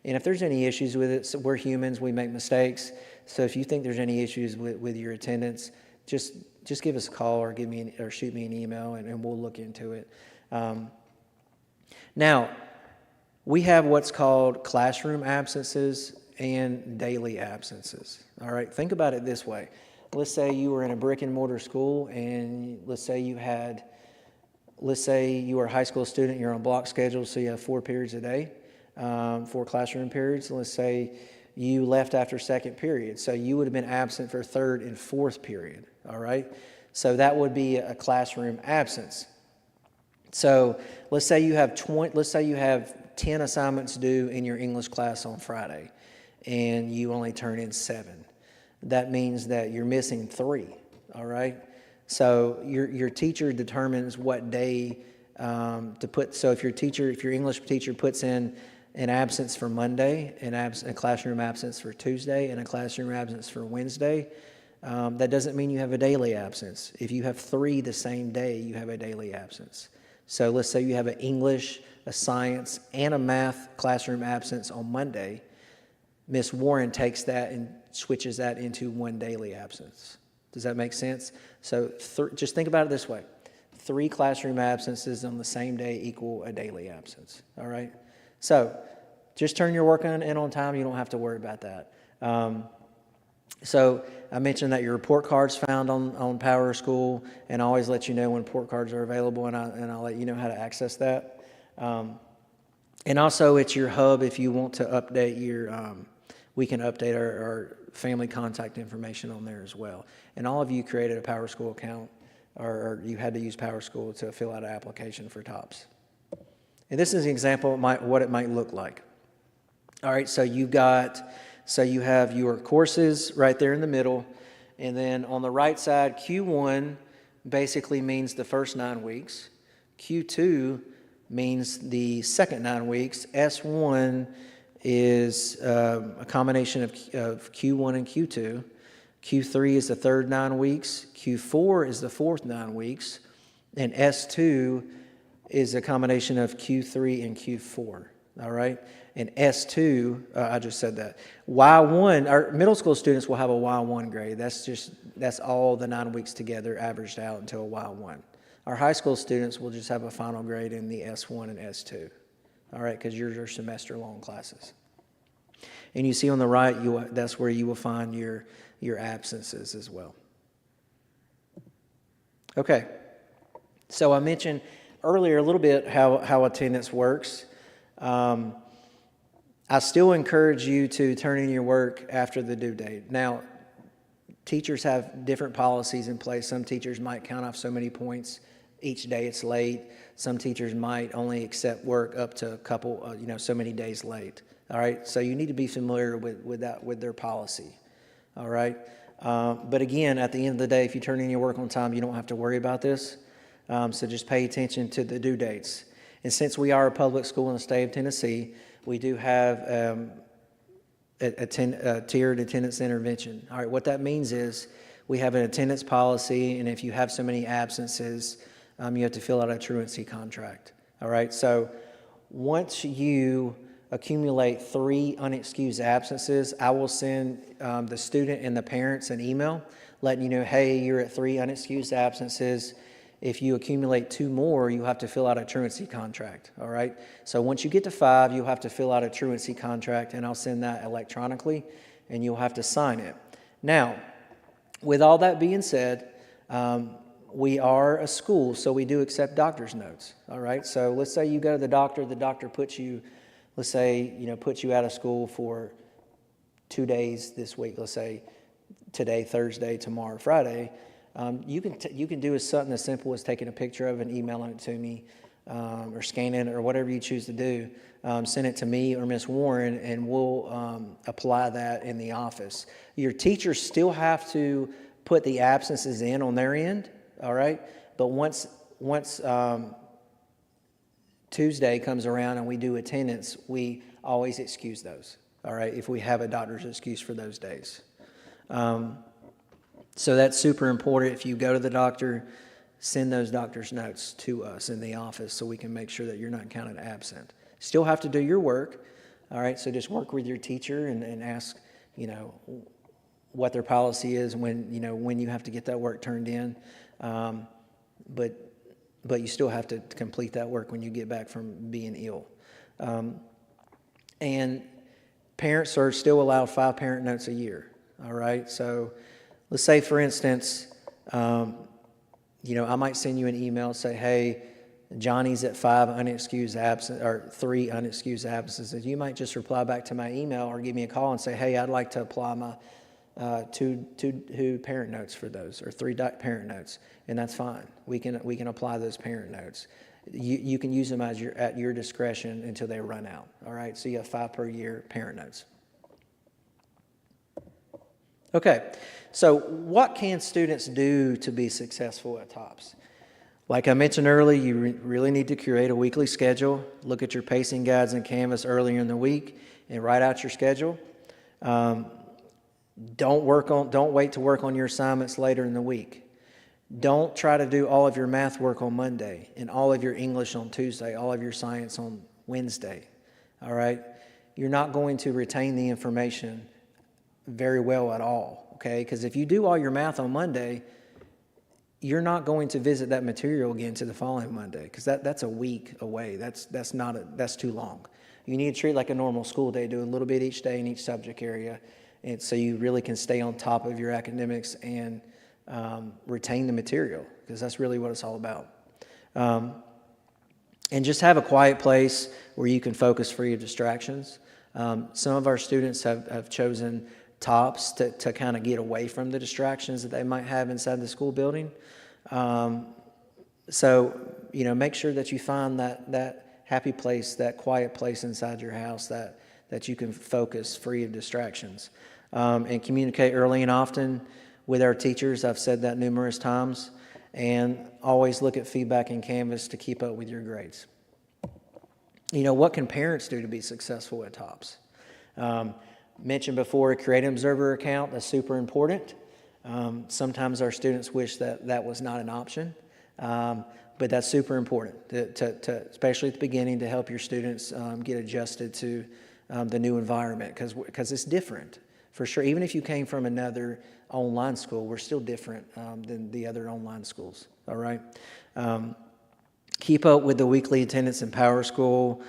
And if there's any issues with it, so we're humans, we make mistakes. So if you think there's any issues with your attendance, just give us a call or shoot me an email, and we'll look into it. Now, we have what's called classroom absences and daily absences. All right, think about it this way. Let's say you were in a brick and mortar school, and let's say you were a high school student, you're on block schedule, so you have 4 periods a day, 4 classroom periods. Let's say you left after second period, so you would have been absent for third and fourth period, all right? So that would be a classroom absence. So let's say you have 10 assignments due in your English class on Friday, and you only turn in 7. That means that you're missing 3, all right? So your teacher determines what day to put. So if your English teacher puts in an absence for Monday, a classroom absence for Tuesday, and a classroom absence for Wednesday, that doesn't mean you have a daily absence. If you have 3 the same day, you have a daily absence. So let's say you have an English, a science, and a math classroom absence on Monday. Ms. Warren takes that and switches that into 1 daily absence. Does that make sense? So just think about it this way. 3 classroom absences on the same day equal a daily absence, all right? So just turn your work in on time. You don't have to worry about that. So I mentioned that your report card's found on Power School, and I always let you know when report cards are available, and I'll let you know how to access that. And also it's your hub if you want to update we can update our family contact information on there as well. And all of you created a Power School account, or you had to use Power School to fill out an application for TOPS. And this is an example of what it might look like. All right, so you have your courses right there in the middle, and then on the right side, Q1 basically means the first 9 weeks. Q2 means the second 9 weeks. S1 is a combination of Q1 and Q2. Q3 is the third 9 weeks. Q4 is the fourth 9 weeks. And S2 is a combination of Q3 and Q4. All right? And S2, I just said that. Y1, our middle school students will have a Y1 grade. That's all the 9 weeks together averaged out into a Y1. Our high school students will just have a final grade in the S1 and S2. All right, because yours are semester-long classes. And you see on the right, that's where you will find your absences as well. Okay, so I mentioned earlier a little bit how attendance works. I still encourage you to turn in your work after the due date. Now, teachers have different policies in place. Some teachers might count off so many points each day it's late. Some teachers might only accept work up to a couple, so many days late. All right, so you need to be familiar with their policy. All right, but again, at the end of the day, if you turn in your work on time, you don't have to worry about this. So just pay attention to the due dates. And since we are a public school in the state of Tennessee, we do have a tiered attendance intervention. All right, what that means is we have an attendance policy, and if you have so many absences, you have to fill out a truancy contract. All right, so once you accumulate 3 unexcused absences, I will send the student and the parents an email letting you know, hey, you're at 3 unexcused absences. If you accumulate 2 more, you have to fill out a truancy contract, all right? So once you get to 5, you'll have to fill out a truancy contract, and I'll send that electronically, and you'll have to sign it. Now, with all that being said, we are a school, so we do accept doctor's notes, all right? So let's say you go to the doctor puts you, puts you out of school for 2 days this week, let's say today, Thursday, tomorrow, Friday. You can do something as simple as taking a picture of it and emailing it to me, or scanning it, or whatever you choose to do. Send it to me or Miss Warren, and we'll apply that in the office. Your teachers still have to put the absences in on their end, all right? But once Tuesday comes around and we do attendance, we always excuse those, all right, if we have a doctor's excuse for those days. So that's super important. If you go to the doctor, send those doctor's notes to us in the office so we can make sure that you're not counted absent. Still have to do your work, all right? So just work with your teacher and ask, what their policy is when you have to get that work turned in. But you still have to complete that work when you get back from being ill. And parents are still allowed 5 parent notes a year, all right? So let's say, for instance, I might send you an email, say, hey, Johnny's at 5 unexcused absence or 3 unexcused absences. You might just reply back to my email or give me a call and say, hey, I'd like to apply my 2 parent notes for those, or 3 parent notes, and that's fine. We can apply those parent notes. You can use them at your discretion until they run out. All right, so you have 5 per year parent notes. Okay, so what can students do to be successful at TOPS? Like I mentioned earlier, you really need to create a weekly schedule. Look at your pacing guides in Canvas earlier in the week and write out your schedule. Don't wait to work on your assignments later in the week. Don't try to do all of your math work on Monday and all of your English on Tuesday, all of your science on Wednesday. All right? You're not going to retain the information very well at all, okay? Because if you do all your math on Monday, you're not going to visit that material again to the following Monday, because that's a week away. That's too long. You need to treat it like a normal school day, do a little bit each day in each subject area, and so you really can stay on top of your academics and retain the material, because that's really what it's all about. And just have a quiet place where you can focus free of distractions. Some of our students have chosen TOPS to kind of get away from the distractions that they might have inside the school building. So, make sure that you find that happy place, that quiet place inside your house that that you can focus free of distractions. And communicate early and often with our teachers. I've said that numerous times. And always look at feedback in Canvas to keep up with your grades. You know, what can parents do to be successful at TOPS? Mentioned before, create an Observer account. That's super important. Sometimes our students wish that was not an option. But that's super important, to especially at the beginning, to help your students get adjusted to the new environment, because it's different, for sure. Even if you came from another online school, we're still different than the other online schools, all right? Keep up with the weekly attendance in Power School.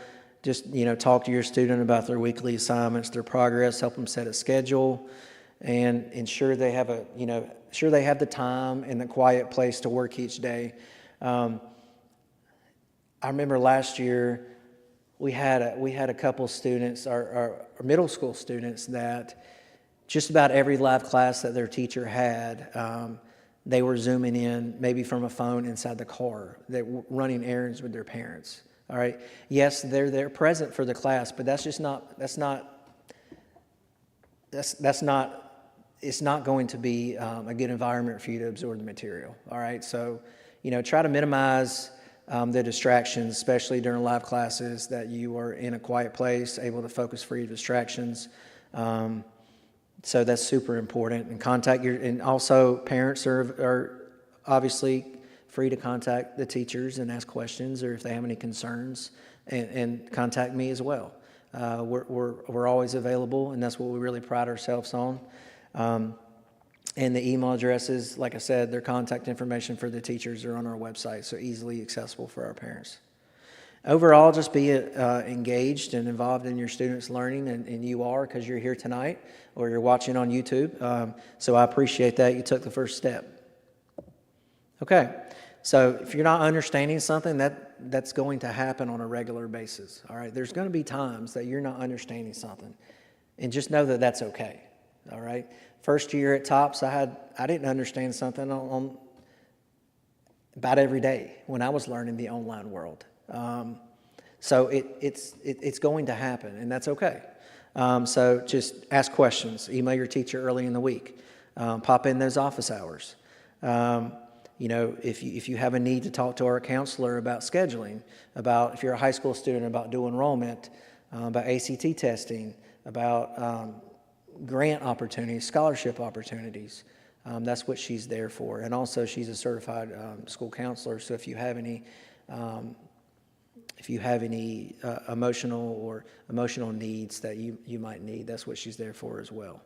Just, talk to your student about their weekly assignments, their progress, help them set a schedule, and ensure they have the time and the quiet place to work each day. I remember last year we had a couple students, our middle school students, that just about every live class that their teacher had, they were zooming in, maybe from a phone inside the car. They're running errands with their parents. All right. Yes, they're present for the class, but it's not going to be a good environment for you to absorb the material. All right. So, try to minimize the distractions, especially during live classes, that you are in a quiet place, able to focus free of distractions. So that's super important. And also parents are obviously free to contact the teachers and ask questions, or if they have any concerns, and contact me as well. We're always available, and that's what we really pride ourselves on. And the email addresses, like I said, their contact information for the teachers are on our website, so easily accessible for our parents. Overall, just be engaged and involved in your students' learning, and you are, because you're here tonight or you're watching on YouTube. So I appreciate that you took the first step. Okay, so if you're not understanding something, that's going to happen on a regular basis. All right, there's going to be times that you're not understanding something, and just know that that's okay. All right, first year at TOPS, I didn't understand something on about every day when I was learning the online world. So it's going to happen, and that's okay. So just ask questions, email your teacher early in the week, pop in those office hours. If you have a need to talk to our counselor about scheduling, about, if you're a high school student, about dual enrollment, about ACT testing, about grant opportunities, scholarship opportunities, that's what she's there for. And also, she's a certified school counselor, so if you have any emotional needs that you might need, that's what she's there for as well.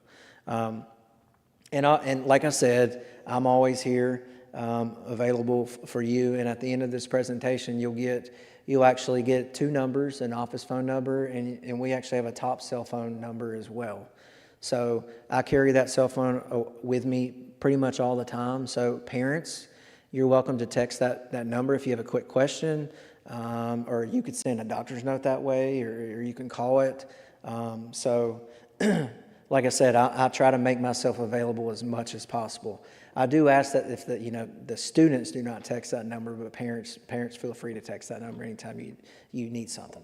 And like I said, I'm always here, available for you. And at the end of this presentation, you'll actually get two numbers, an office phone number, and we actually have a TOPS cell phone number as well. So I carry that cell phone with me pretty much all the time. So parents, you're welcome to text that number if you have a quick question. Or you could send a doctor's note that way, or you can call it. So, like I said, I try to make myself available as much as possible. I do ask that if the students do not text that number, but parents feel free to text that number anytime you need something.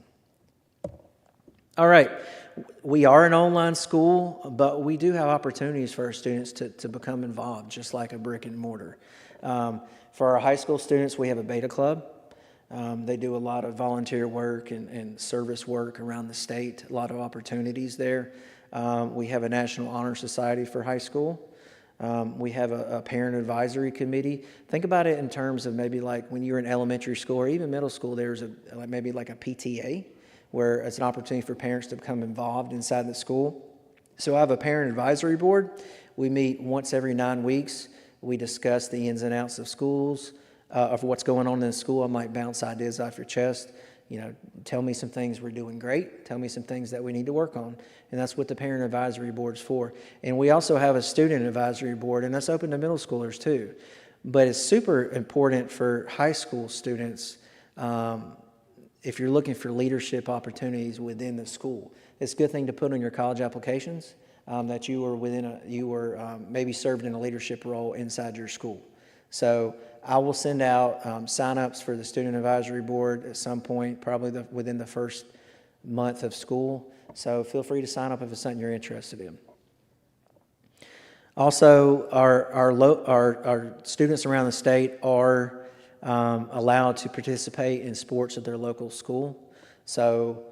All right, we are an online school, but we do have opportunities for our students to become involved, just like a brick and mortar. For our high school students, we have a beta club. They do a lot of volunteer work and service work around the state, a lot of opportunities there. We have a National Honor Society for high school. We have a parent advisory committee. Think about it in terms of maybe like when you're in elementary school or even middle school, there's maybe like a PTA, where it's an opportunity for parents to become involved inside the school. So I have a parent advisory board. We meet once every 9 weeks. We discuss the ins and outs of schools, of what's going on in the school. I might bounce ideas off your chest. Tell me some things we're doing great. Tell me some things that we need to work on. And that's what the parent advisory board's for. And we also have a student advisory board, and that's open to middle schoolers too. But it's super important for high school students, if you're looking for leadership opportunities within the school. It's a good thing to put on your college applications, that you were maybe served in a leadership role inside your school. So I will send out sign-ups for the Student Advisory Board at some point, probably within the first month of school. So feel free to sign up if it's something you're interested in. Also, our students around the state are allowed to participate in sports at their local school. So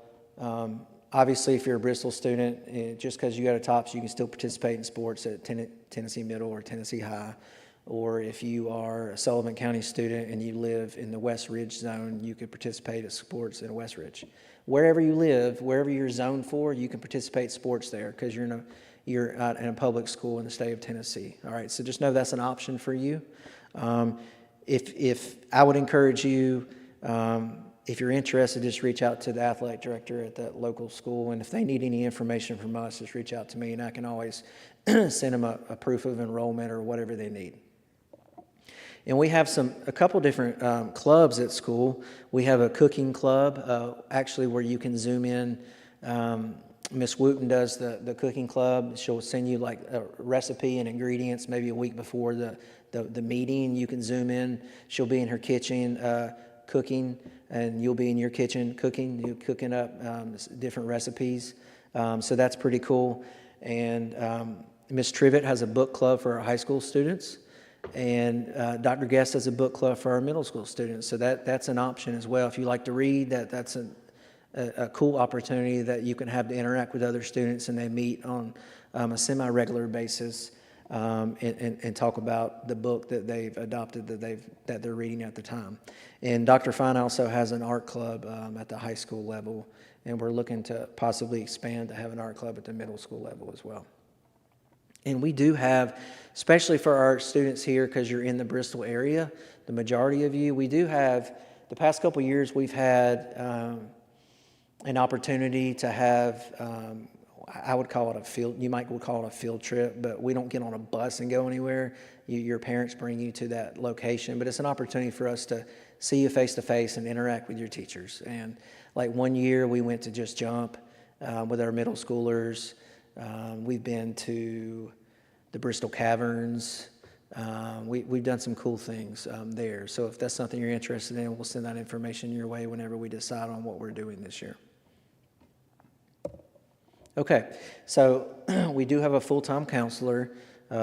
obviously, if you're a Bristol student, just because you go to TOPS, you can still participate in sports at Tennessee Middle or Tennessee High. Or if you are a Sullivan County student and you live in the West Ridge zone, you could participate in sports in West Ridge. Wherever you live, wherever you're zoned for, you can participate in sports there because you're in a public school in the state of Tennessee. All right, so just know that's an option for you. If I would encourage you, if you're interested, just reach out to the athletic director at that local school, and if they need any information from us, just reach out to me, and I can always send them a proof of enrollment or whatever they need. And we have a couple different clubs at school. We have a cooking club, actually, where you can Zoom in. Miss Wooten does the cooking club. She'll send you like a recipe and ingredients maybe a week before the meeting. You can Zoom in. She'll be in her kitchen cooking, and you'll be in your kitchen cooking. You're cooking up different recipes. So that's pretty cool. And Miss Trivett has a book club for our high school students. And Dr. Guest has a book club for our middle school students. So that's an option as well. If you like to read, that's a cool opportunity that you can have to interact with other students, and they meet on a semi-regular basis and talk about the book that they've adopted that they're reading at the time. And Dr. Fine also has an art club at the high school level, and we're looking to possibly expand to have an art club at the middle school level as well. And we do have, especially for our students here, because you're in the Bristol area, the majority of you, we do have, the past couple of years, we've had an opportunity to have, I would call it a field, you might call it a field trip, but we don't get on a bus and go anywhere. Your parents bring you to that location, but it's an opportunity for us to see you face to face and interact with your teachers. And like one year, we went to Just Jump with our middle schoolers. We've been to the Bristol Caverns. We've done some cool things there. So if that's something you're interested in, we'll send that information your way whenever we decide on what we're doing this year. Okay, so we do have a full-time counselor,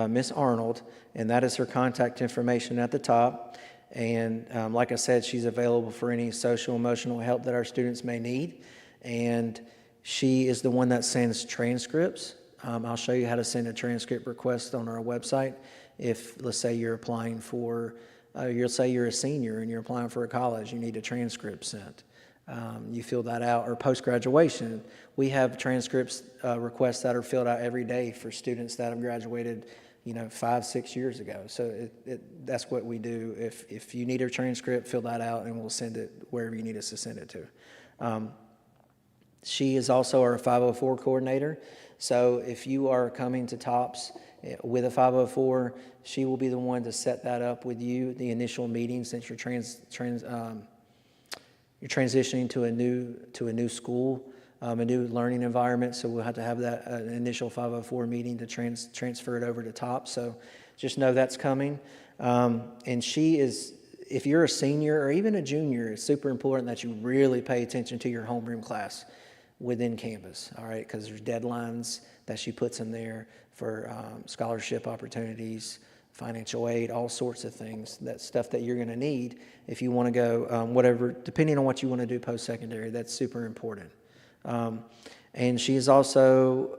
Miss Arnold, and that is her contact information at the top. And like I said, she's available for any social emotional help that our students may need. And she is the one that sends transcripts. I'll show you how to send a transcript request on our website. If, let's say, you're applying for, you'll say you're a senior and you're applying for a college, you need a transcript sent. You fill that out, or post-graduation. We have transcripts requests that are filled out every day for students that have graduated, 5-6 years ago. So that's what we do. If you need a transcript, fill that out, and we'll send it wherever you need us to send it to. She is also our 504 coordinator. So if you are coming to TOPS with a 504, she will be the one to set that up with you, the initial meeting, since you're you're transitioning to a new school, a new learning environment. So we'll have to have that initial 504 meeting to transfer it over to TOPS. So just know that's coming. And she is, if you're a senior or even a junior, it's super important that you really pay attention to your homeroom class within Canvas, all right? Because there's deadlines that she puts in there for scholarship opportunities, financial aid, all sorts of things. That's stuff that you're going to need if you want to go whatever, depending on what you want to do post-secondary. That's super important. And she is also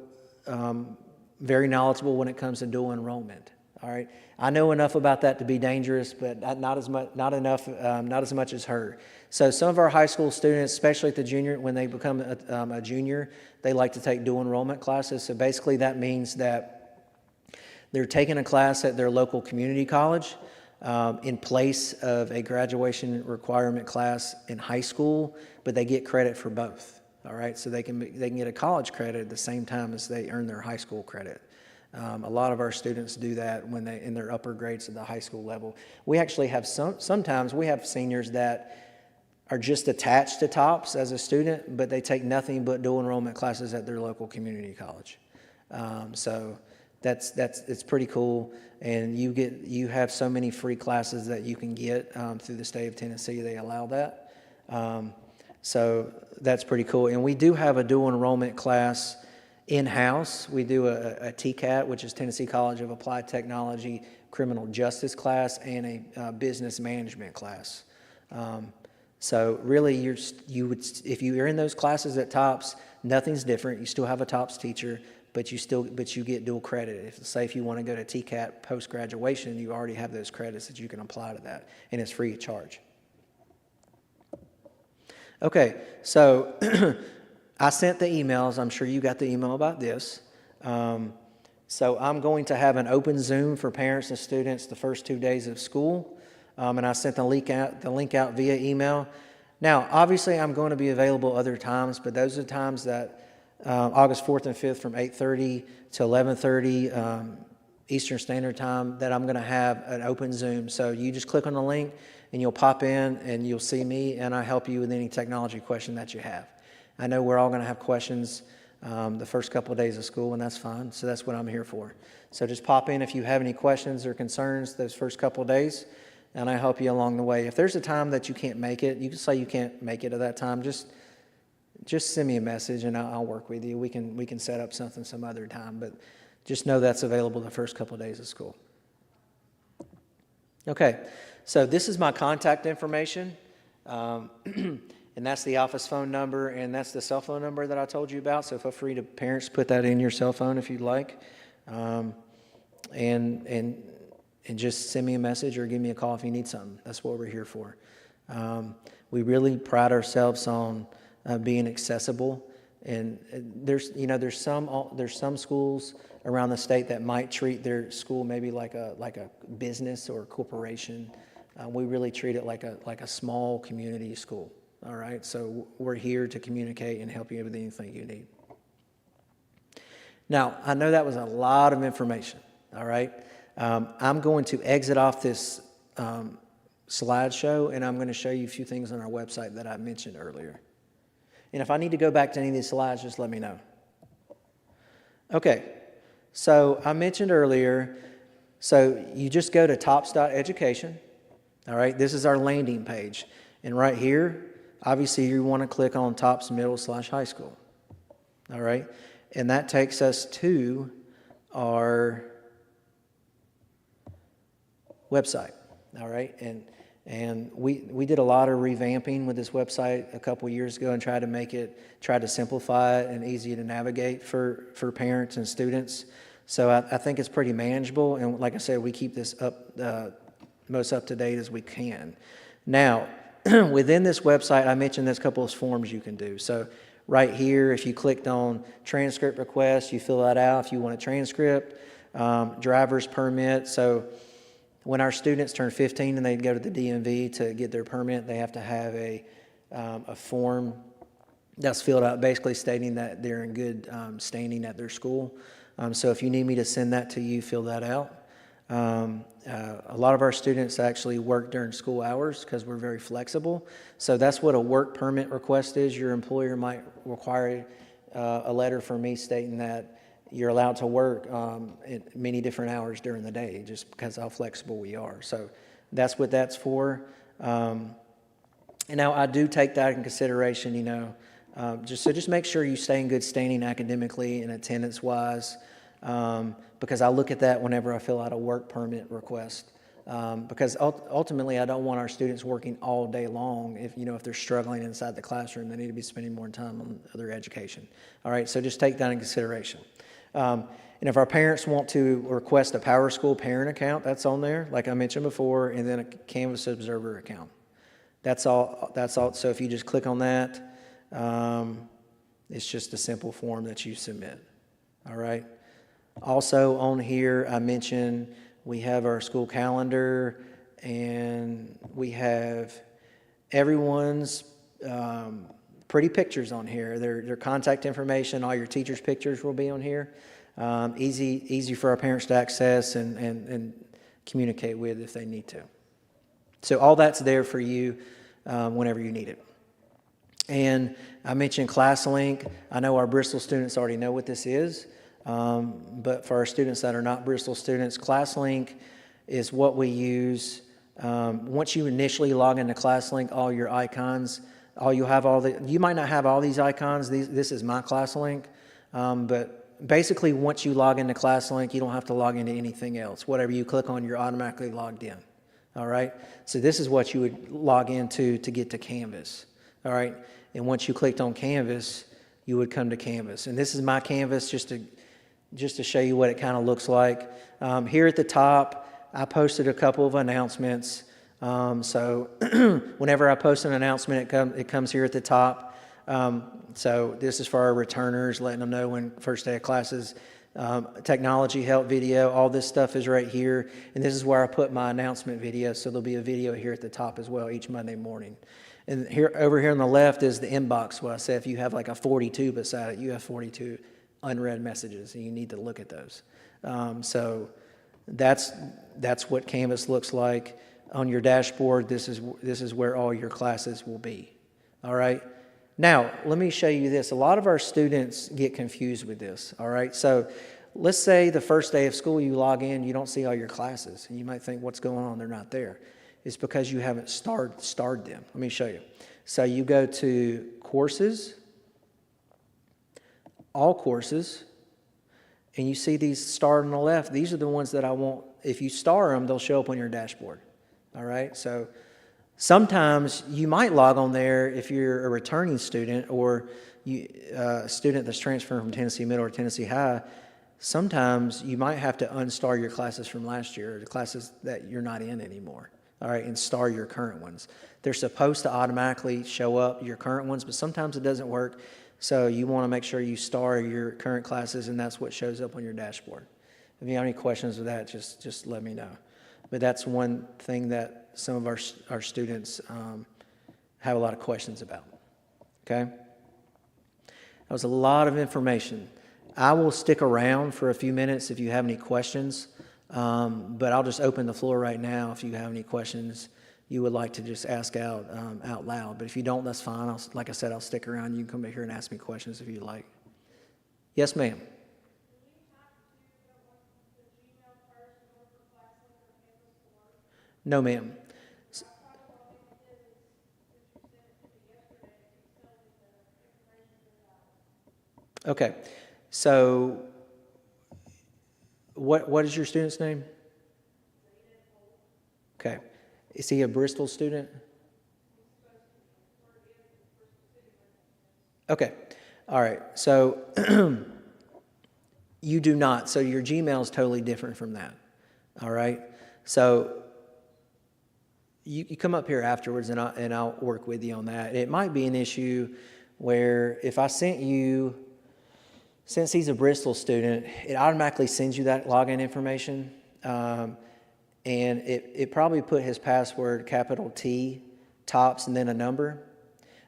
very knowledgeable when it comes to dual enrollment. All right, I know enough about that to be dangerous, but not as much as her. So some of our high school students, especially at the junior, when they become a junior, they like to take dual enrollment classes. So basically, that means that they're taking a class at their local community college in place of a graduation requirement class in high school, but they get credit for both. All right, so they can get a college credit at the same time as they earn their high school credit. A lot of our students do that when they in their upper grades at the high school level. We actually have sometimes we have seniors that are just attached to TOPS as a student, but they take nothing but dual enrollment classes at their local community college. So it's pretty cool, and you have so many free classes that you can get through the state of Tennessee. They allow that. So that's pretty cool. And we do have a dual enrollment class in-house. We do a TCAT, which is Tennessee College of Applied Technology criminal justice class, and a business management class. So really, if you're in those classes at TOPS, nothing's different. You still have a TOPS teacher, but you get dual credit. Say if you want to go to TCAT post graduation, you already have those credits that you can apply to that, and it's free of charge. Okay, so I sent the emails. I'm sure you got the email about this. So I'm going to have an open Zoom for parents and students the first 2 days of school, and I sent the link out via email. Now, obviously, I'm going to be available other times, but those are the times that August 4th and 5th from 8:30 to 11:30 Eastern Standard Time that I'm going to have an open Zoom. So you just click on the link, and you'll pop in, and you'll see me, and I'll help you with any technology question that you have. I know we're all going to have questions the first couple of days of school, and that's fine. So that's what I'm here for. So just pop in if you have any questions or concerns those first couple of days, and I help you along the way. If there's a time that you can't make it, you can say you can't make it at that time. Just send me a message, and I'll work with you. We can set up something some other time, but just know that's available the first couple of days of school. Okay, so this is my contact information. And that's the office phone number, and that's the cell phone number that I told you about. So feel free to parents put that in your cell phone if you'd like, and just send me a message or give me a call if you need something. That's what we're here for. We really pride ourselves on being accessible, and there's some schools around the state that might treat their school maybe like a business or a corporation. We really treat it like a small community school. All right, so we're here to communicate and help you with anything you need. Now, I know that was a lot of information, all right? I'm going to exit off this slideshow, and I'm going to show you a few things on our website that I mentioned earlier. And if I need to go back to any of these slides, just let me know. Okay, so I mentioned earlier, so you just go to tops.education, all right? This is our landing page, and right here, obviously, you want to click on TOPS Middle/High School, all right? And that takes us to our website, all right? And we did a lot of revamping with this website a couple years ago and tried to simplify it and easy to navigate for parents and students. So I think it's pretty manageable, and like I said, we keep this most up to date as we can. Now, within this website, I mentioned there's a couple of forms you can do. So right here, if you clicked on transcript request, you fill that out if you want a transcript. Driver's permit. So when our students turn 15 and they go to the DMV to get their permit, they have to have a form that's filled out basically stating that they're in good standing at their school. So if you need me to send that to you, fill that out. A lot of our students actually work during school hours because we're very flexible. So that's what a work permit request is. Your employer might require a letter from me stating that you're allowed to work at many different hours during the day just because of how flexible we are. So that's what that's for. And now I do take that in consideration, just make sure you stay in good standing academically and attendance-wise. Because I look at that whenever I fill out a work permit request. Because ultimately, I don't want our students working all day long. If they're struggling inside the classroom, they need to be spending more time on other education. All right, so just take that in consideration. And if our parents want to request a PowerSchool parent account, that's on there, like I mentioned before, and then a Canvas Observer account. That's all. So if you just click on that, it's just a simple form that you submit. All right. Also on here, I mentioned we have our school calendar, and we have everyone's pretty pictures on here. Their contact information, all your teachers' pictures will be on here. Easy for our parents to access and communicate with if they need to. So all that's there for you whenever you need it. And I mentioned ClassLink. I know our Bristol students already know what this is. But for our students that are not Bristol students, ClassLink is what we use. Once you initially log into ClassLink, all your icons You might not have all these icons. This is my ClassLink, but basically once you log into ClassLink, you don't have to log into anything else. Whatever you click on, you're automatically logged in. All right. So this is what you would log into to get to Canvas. All right. And once you clicked on Canvas, you would come to Canvas. And this is my Canvas just to show you what it kind of looks like. Here at the top, I posted a couple of announcements. So whenever I post an announcement, it comes here at the top. So this is for our returners, letting them know when first day of classes. Technology help video, all this stuff is right here. And this is where I put my announcement video. So there'll be a video here at the top as well each Monday morning. And over here on the left is the inbox. What I said, if you have like a 42 beside it, you have 42 unread messages, and you need to look at those. So that's what Canvas looks like. On your dashboard, this is where all your classes will be. All right. Now, let me show you this. A lot of our students get confused with this. All right. So let's say the first day of school, you log in, you don't see all your classes. And you might think, what's going on? They're not there. It's because you haven't starred them. Let me show you. So you go to Courses, All Courses, and you see these starred on the left. These are the ones that I want. If you star them, they'll show up on your dashboard. All right. So sometimes you might log on there if you're a returning student or a student that's transferring from Tennessee Middle or Tennessee High. Sometimes you might have to unstar your classes from last year, or the classes that you're not in anymore. All right, and star your current ones. They're supposed to automatically show up, your current ones, but sometimes it doesn't work. So you want to make sure you star your current classes, and that's what shows up on your dashboard. If you have any questions with that, just let me know. But that's one thing that some of our students have a lot of questions about. Okay? That was a lot of information. I will stick around for a few minutes if you have any questions. But I'll just open the floor right now if you have any questions you would like to just ask out loud. But if you don't, that's fine. Like I said, I'll stick around. You can come back here and ask me questions if you'd like. Yes, ma'am. No, ma'am. Okay. So what is your student's name? Okay. Is he a Bristol student? Okay. All right. So you do not. So your Gmail is totally different from that. All right. So you come up here afterwards, and I'll work with you on that. It might be an issue where if I sent you, since he's a Bristol student, it automatically sends you that login information. And it probably put his password capital T, tops, and then a number.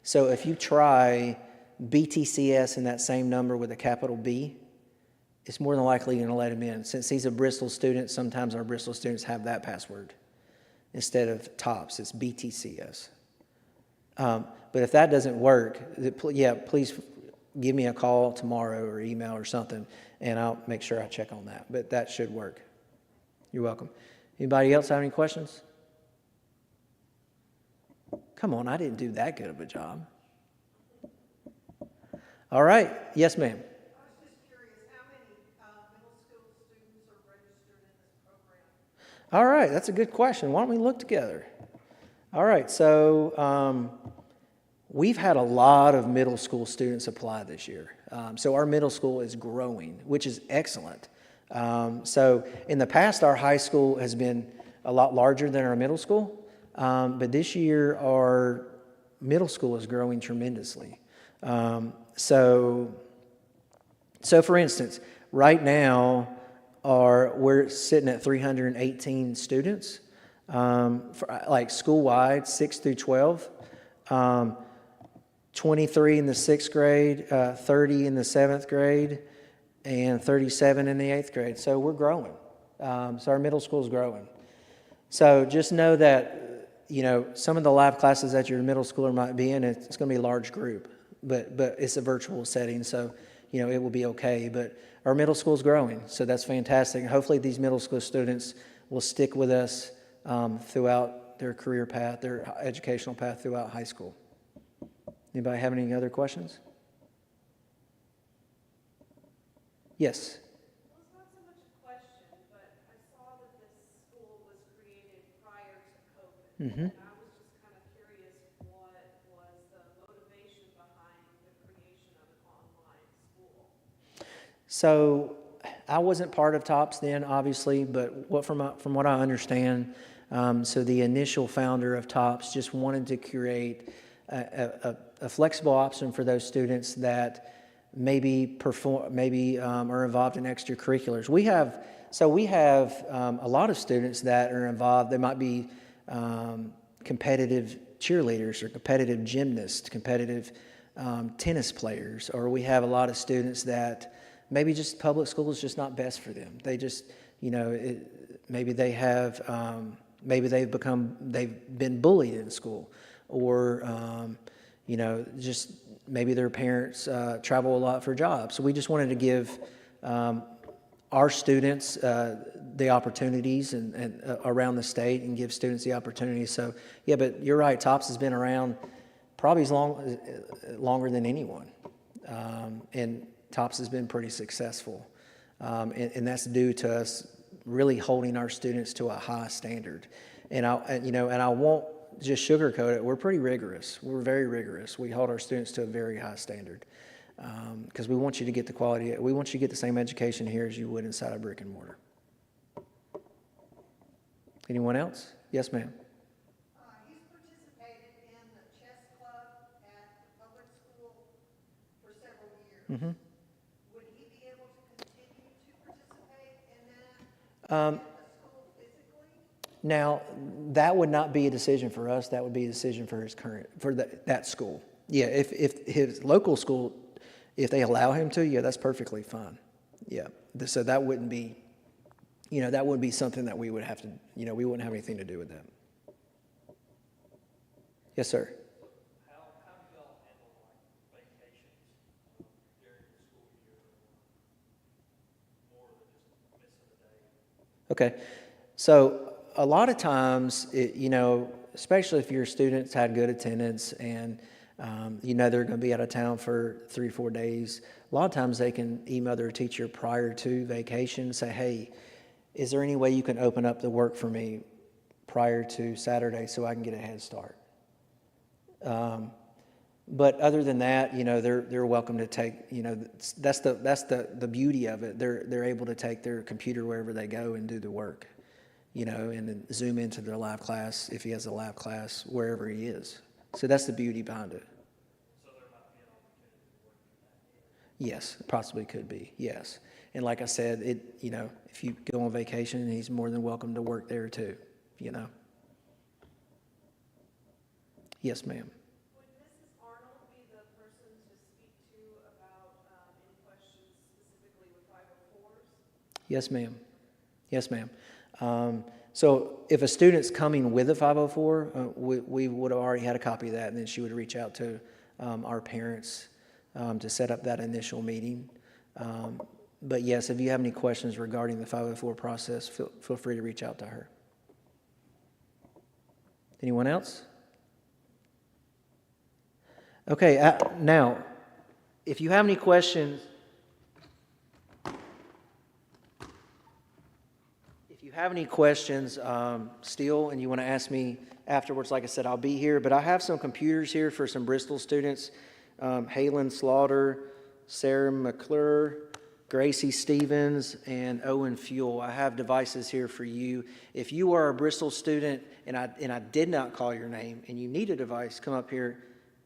So if you try BTCS and that same number with a capital B, it's more than likely going to let him in. Since he's a Bristol student, sometimes our Bristol students have that password. Instead of tops, it's BTCS. But if that doesn't work, please give me a call tomorrow or email or something, and I'll make sure I check on that. But that should work. You're welcome. Anybody else have any questions? Come on, I didn't do that good of a job. All right. Yes, ma'am. I was just curious, how many middle school students are registered in this program? All right, that's a good question. Why don't we look together? All right, so we've had a lot of middle school students apply this year. So our middle school is growing, which is excellent. So in the past, our high school has been a lot larger than our middle school. But this year, our middle school is growing tremendously. So for instance, right now, we're sitting at 318 students, like school-wide, 6 through 12, 23 in the 6th grade, 30 in the 7th grade, and 37 in the 8th grade. So we're growing. So our middle school is growing. So just know that, some of the live classes that your middle schooler might be in, it's going to be a large group, but it's a virtual setting, so, it will be okay. But our middle school is growing, so that's fantastic. And hopefully these middle school students will stick with us throughout their career path, their educational path throughout high school. Anybody have any other questions? Yes. Well, it's not so much a question, but I saw that this school was created prior to COVID. Mm-hmm. And I was just kind of curious what was the motivation behind the creation of an online school? So I wasn't part of TOPS then, obviously, but from what I understand, so the initial founder of TOPS just wanted to create a flexible option for those students that maybe are involved in extracurriculars. We have a lot of students that are involved. They might be competitive cheerleaders or competitive gymnasts, competitive tennis players, or we have a lot of students that maybe just public school is just not best for them. They just, maybe they have, maybe they've been bullied in school, or, just maybe their parents travel a lot for jobs. So we just wanted to give our students the opportunities and around the state and give students the opportunities. So, yeah, but you're right, TOPS has been around probably longer than anyone. And TOPS has been pretty successful, and that's due to us really holding our students to a high standard. And I won't just sugarcoat it. We're pretty rigorous. We're very rigorous. We hold our students to a very high standard because we want you to get the quality. We want you to get the same education here as you would inside a brick and mortar. Anyone else? Yes, ma'am. He's participated in the chess club at the public school for several years. Mm-hmm. Would he be able to continue to participate in that at the school physically? Now, that would not be a decision for us. That would be a decision for that school. Yeah, if his local school, if they allow him to, yeah, that's perfectly fine. Yeah, so that wouldn't be, that wouldn't be something that we would have to, we wouldn't have anything to do with that. Yes, sir. How do y'all handle like vacations during the school year, more than just missing a day? Okay, so a lot of times, especially if your students had good attendance and they're going to be out of town for 3 or 4 days, a lot of times they can email their teacher prior to vacation and say, hey, is there any way you can open up the work for me prior to Saturday so I can get a head start? But other than that, they're welcome to take, that's the beauty of it. They're able to take their computer wherever they go and do the work, and then zoom into their live class if he has a live class wherever he is. So that's the beauty behind it. So there might be an opportunity to work in that. Yes, possibly could be. Yes, and like I said, if you go on vacation, he's more than welcome to work there too. Yes, ma'am. Would Mrs. Arnold be the person to speak to about any questions specifically with 504s? Yes, ma'am. Yes, ma'am. So if a student's coming with a 504, we would have already had a copy of that, and then she would reach out to our parents to set up that initial meeting. But yes, if you have any questions regarding the 504 process, feel free to reach out to her. Anyone else? Okay, now, if you have any questions, still, and you want to ask me afterwards, like I said, I'll be here. But I have some computers here for some Bristol students, Halen Slaughter, Sarah McClure, Gracie Stevens, and Owen Fuel. I have devices here for you. If you are a Bristol student and I did not call your name and you need a device, come up here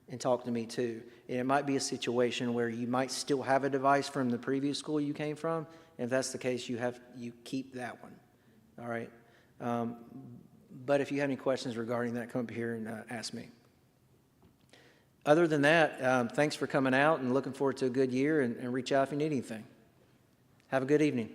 and talk to me too. And it might be a situation where you might still have a device from the previous school you came from. And if that's the case, you keep that one. All right. But if you have any questions regarding that, come up here and ask me. Other than that, thanks for coming out and looking forward to a good year, and reach out if you need anything. Have a good evening.